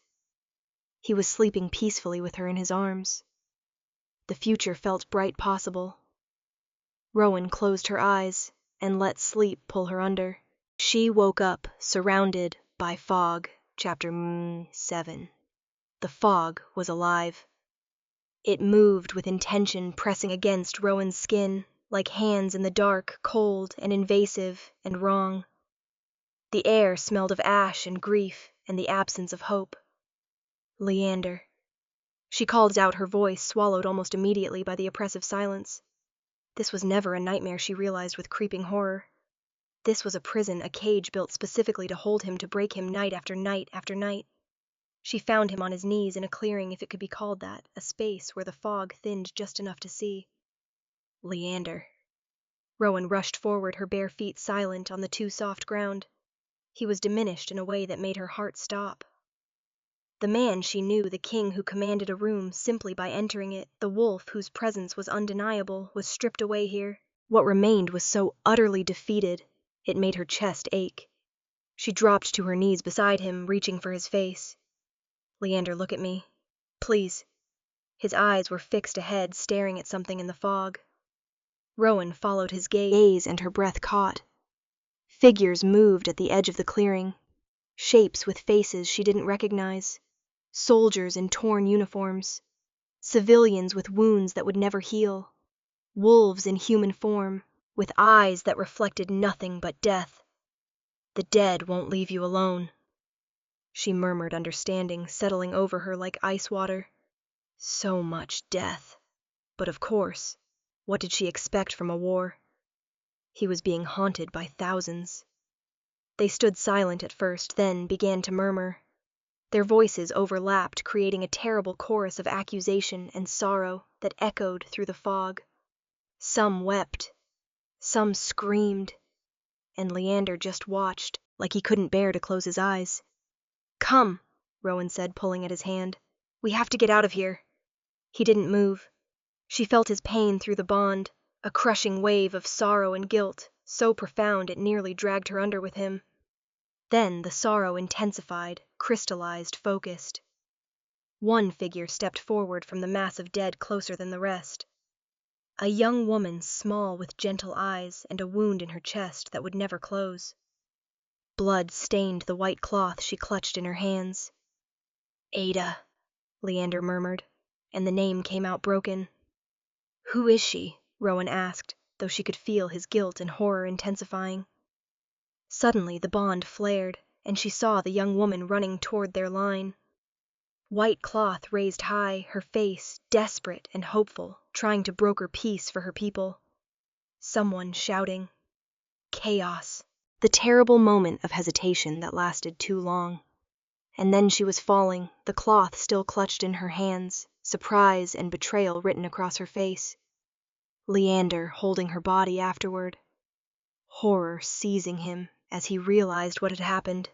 He was sleeping peacefully with her in his arms. The future felt bright possible. Rowan closed her eyes and let sleep pull her under. She woke up, surrounded by fog. Chapter 7. The fog was alive. It moved with intention, pressing against Rowan's skin, like hands in the dark, cold and invasive and wrong. The air smelled of ash and grief and the absence of hope. Leander. She called out, her voice swallowed almost immediately by the oppressive silence. This was never a nightmare, she realized with creeping horror. This was a prison, a cage built specifically to hold him, to break him night after night after night. She found him on his knees in a clearing, if it could be called that, a space where the fog thinned just enough to see. Leander. Rowan rushed forward, her bare feet silent on the too soft ground. He was diminished in a way that made her heart stop. The man she knew, the king who commanded a room simply by entering it, the wolf whose presence was undeniable, was stripped away here. What remained was so utterly defeated, it made her chest ache. She dropped to her knees beside him, reaching for his face. Leander, look at me. Please. His eyes were fixed ahead, staring at something in the fog. Rowan followed his gaze, and her breath caught. Figures moved at the edge of the clearing. Shapes with faces she didn't recognize. Soldiers in torn uniforms. Civilians with wounds that would never heal. Wolves in human form, with eyes that reflected nothing but death. The dead won't leave you alone. She murmured, understanding, settling over her like ice water. So much death. But of course, what did she expect from a war? He was being haunted by thousands. They stood silent at first, then began to murmur. Their voices overlapped, creating a terrible chorus of accusation and sorrow that echoed through the fog. Some wept. Some screamed. And Leander just watched, like he couldn't bear to close his eyes. Come, Rowan said, pulling at his hand. We have to get out of here. He didn't move. She felt his pain through the bond, a crushing wave of sorrow and guilt, so profound it nearly dragged her under with him. Then the sorrow intensified, crystallized, focused. One figure stepped forward from the mass of dead closer than the rest. A young woman, small with gentle eyes and a wound in her chest that would never close. Blood stained the white cloth she clutched in her hands. Ada, Leander murmured, and the name came out broken. Who is she? Rowan asked, though she could feel his guilt and horror intensifying. Suddenly the bond flared, and she saw the young woman running toward their line. White cloth raised high, her face, desperate and hopeful, trying to broker peace for her people. Someone shouting. Chaos. The terrible moment of hesitation that lasted too long. And then she was falling, the cloth still clutched in her hands, surprise and betrayal written across her face. Leander holding her body afterward. Horror seizing him as he realized what had happened,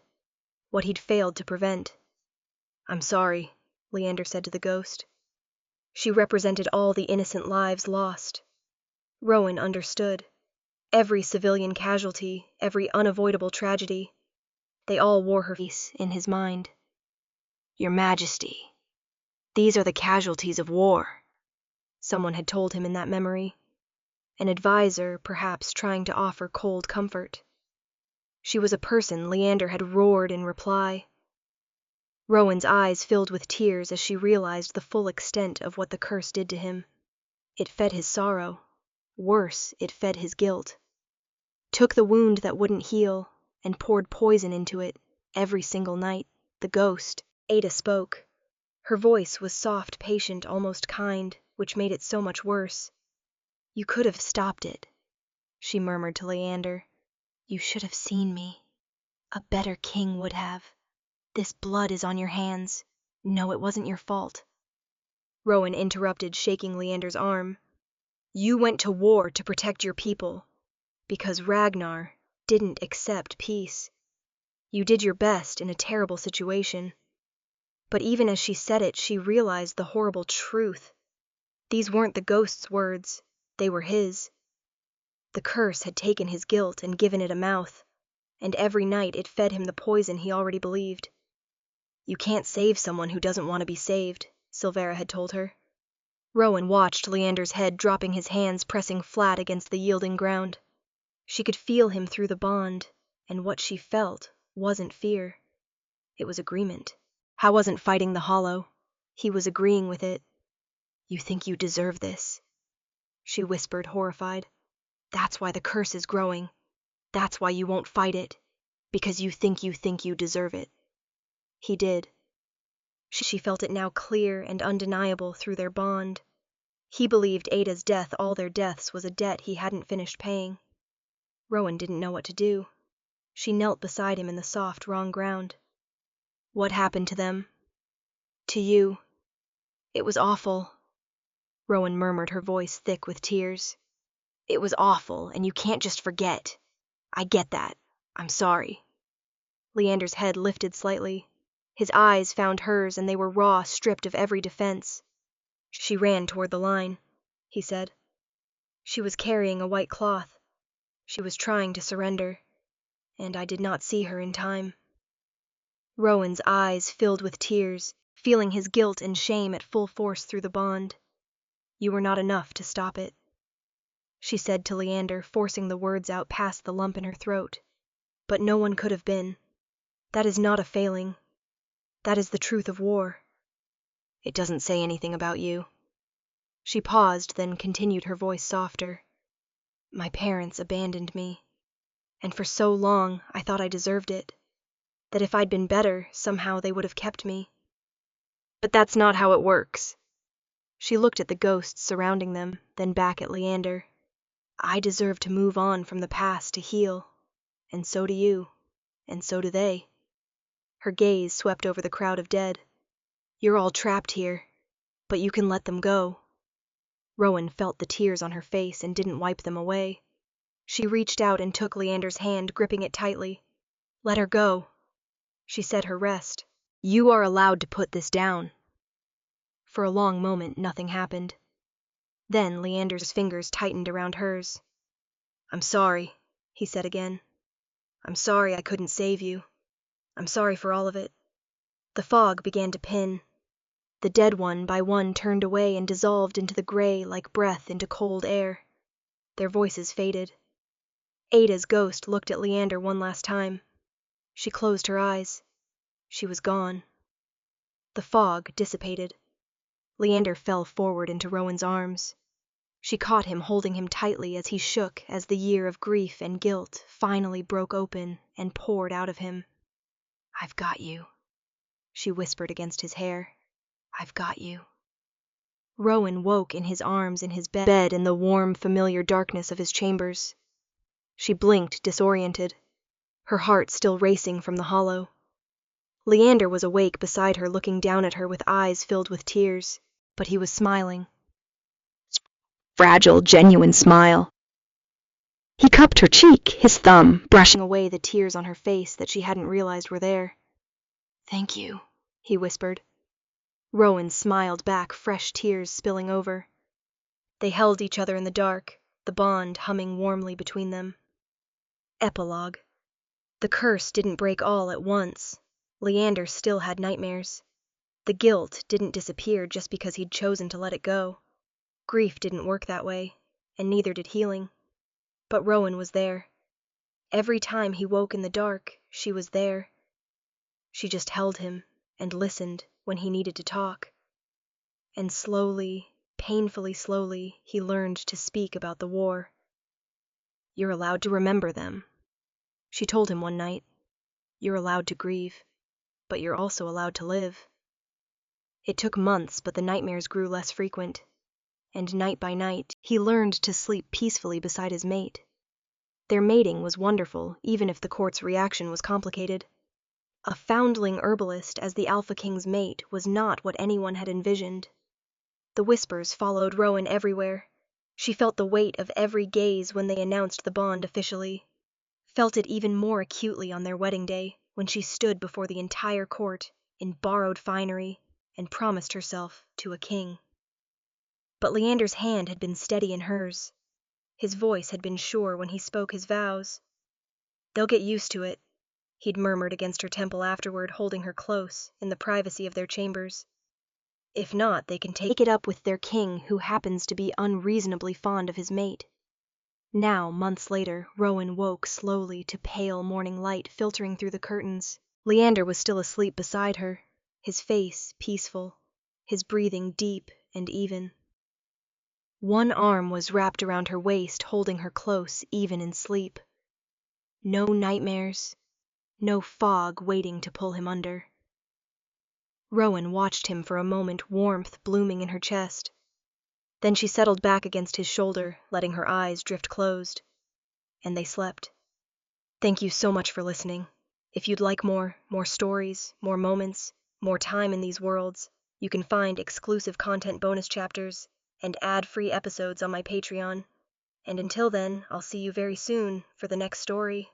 what he'd failed to prevent. I'm sorry, Leander said to the ghost. She represented all the innocent lives lost. Rowan understood. Every civilian casualty, every unavoidable tragedy. They all wore her face in his mind. Your Majesty, these are the casualties of war, someone had told him in that memory. An advisor, perhaps, trying to offer cold comfort. She was a person, Leander had roared in reply. Rowan's eyes filled with tears as she realized the full extent of what the curse did to him. It fed his sorrow. Worse, it fed his guilt. Took the wound that wouldn't heal and poured poison into it every single night. The ghost. Ada spoke. Her voice was soft, patient, almost kind, which made it so much worse. You could have stopped it, she murmured to Leander. You should have seen me. A better king would have. This blood is on your hands. No, it wasn't your fault. Rowan interrupted, shaking Leander's arm. You went to war to protect your people, because Ragnar didn't accept peace. You did your best in a terrible situation. But even as she said it, she realized the horrible truth. These weren't the ghost's words, they were his. The curse had taken his guilt and given it a mouth, and every night it fed him the poison he already believed. You can't save someone who doesn't want to be saved, Silvera had told her. Rowan watched Leander's head, dropping his hands, pressing flat against the yielding ground. She could feel him through the bond, and what she felt wasn't fear. It was agreement. How wasn't fighting the hollow? He was agreeing with it. You think you deserve this, she whispered, horrified. That's why the curse is growing. That's why you won't fight it. Because you think you deserve it. He did. She felt it now clear and undeniable through their bond. He believed Ada's death, all their deaths, was a debt he hadn't finished paying. Rowan didn't know what to do. She knelt beside him in the soft, wrong ground. What happened to them? To you? It was awful. Rowan murmured, her voice thick with tears. It was awful, and you can't just forget. I get that. I'm sorry. Leander's head lifted slightly. His eyes found hers, and they were raw, stripped of every defense. She ran toward the line, he said. She was carrying a white cloth. She was trying to surrender, and I did not see her in time. Rowan's eyes filled with tears, feeling his guilt and shame at full force through the bond. You were not enough to stop it, she said to Leander, forcing the words out past the lump in her throat. But no one could have been. That is not a failing. That is the truth of war. It doesn't say anything about you. She paused, then continued, her voice softer. My parents abandoned me, and for so long I thought I deserved it, that if I'd been better, somehow they would have kept me. But that's not how it works. She looked at the ghosts surrounding them, then back at Leander. I deserve to move on from the past, to heal, and so do you, and so do they. Her gaze swept over the crowd of dead. You're all trapped here, but you can let them go. Rowan felt the tears on her face and didn't wipe them away. She reached out and took Leander's hand, gripping it tightly. Let her go. She said, her rest. You are allowed to put this down. For a long moment, nothing happened. Then Leander's fingers tightened around hers. I'm sorry, he said again. I'm sorry I couldn't save you. I'm sorry for all of it. The fog began to pin. The dead one by one turned away and dissolved into the gray like breath into cold air. Their voices faded. Ada's ghost looked at Leander one last time. She closed her eyes. She was gone. The fog dissipated. Leander fell forward into Rowan's arms. She caught him, holding him tightly as he shook as the year of grief and guilt finally broke open and poured out of him. I've got you, she whispered against his hair. I've got you. Rowan woke in his arms in his bed in the warm, familiar darkness of his chambers. She blinked, disoriented, her heart still racing from the hollow. Leander was awake beside her, looking down at her with eyes filled with tears, but he was smiling. Fragile, genuine smile. He cupped her cheek, his thumb brushing away the tears on her face that she hadn't realized were there. Thank you, he whispered. Rowan smiled back, fresh tears spilling over. They held each other in the dark, the bond humming warmly between them. Epilogue. The curse didn't break all at once. Leander still had nightmares. The guilt didn't disappear just because he'd chosen to let it go. Grief didn't work that way, and neither did healing. But Rowan was there. Every time he woke in the dark, she was there. She just held him and listened when he needed to talk. And slowly, painfully slowly, he learned to speak about the war. You're allowed to remember them, she told him one night. You're allowed to grieve, but you're also allowed to live. It took months, but the nightmares grew less frequent, and night by night, he learned to sleep peacefully beside his mate. Their mating was wonderful, even if the court's reaction was complicated. A foundling herbalist as the Alpha King's mate was not what anyone had envisioned. The whispers followed Rowan everywhere. She felt the weight of every gaze when they announced the bond officially. Felt it even more acutely on their wedding day, when she stood before the entire court, in borrowed finery, and promised herself to a king. But Leander's hand had been steady in hers. His voice had been sure when he spoke his vows. They'll get used to it, he'd murmured against her temple afterward, holding her close, in the privacy of their chambers. If not, they can take it up with their king, who happens to be unreasonably fond of his mate. Now, months later, Rowan woke slowly to pale morning light filtering through the curtains. Leander was still asleep beside her, his face peaceful, his breathing deep and even. One arm was wrapped around her waist, holding her close even in sleep. No nightmares, no fog waiting to pull him under. Rowan watched him for a moment, warmth blooming in her chest. Then she settled back against his shoulder, letting her eyes drift closed. And they slept. Thank you so much for listening. If you'd like more stories, more moments, more time in these worlds, you can find exclusive content bonus chapters and ad-free episodes on my Patreon. And until then, I'll see you very soon for the next story.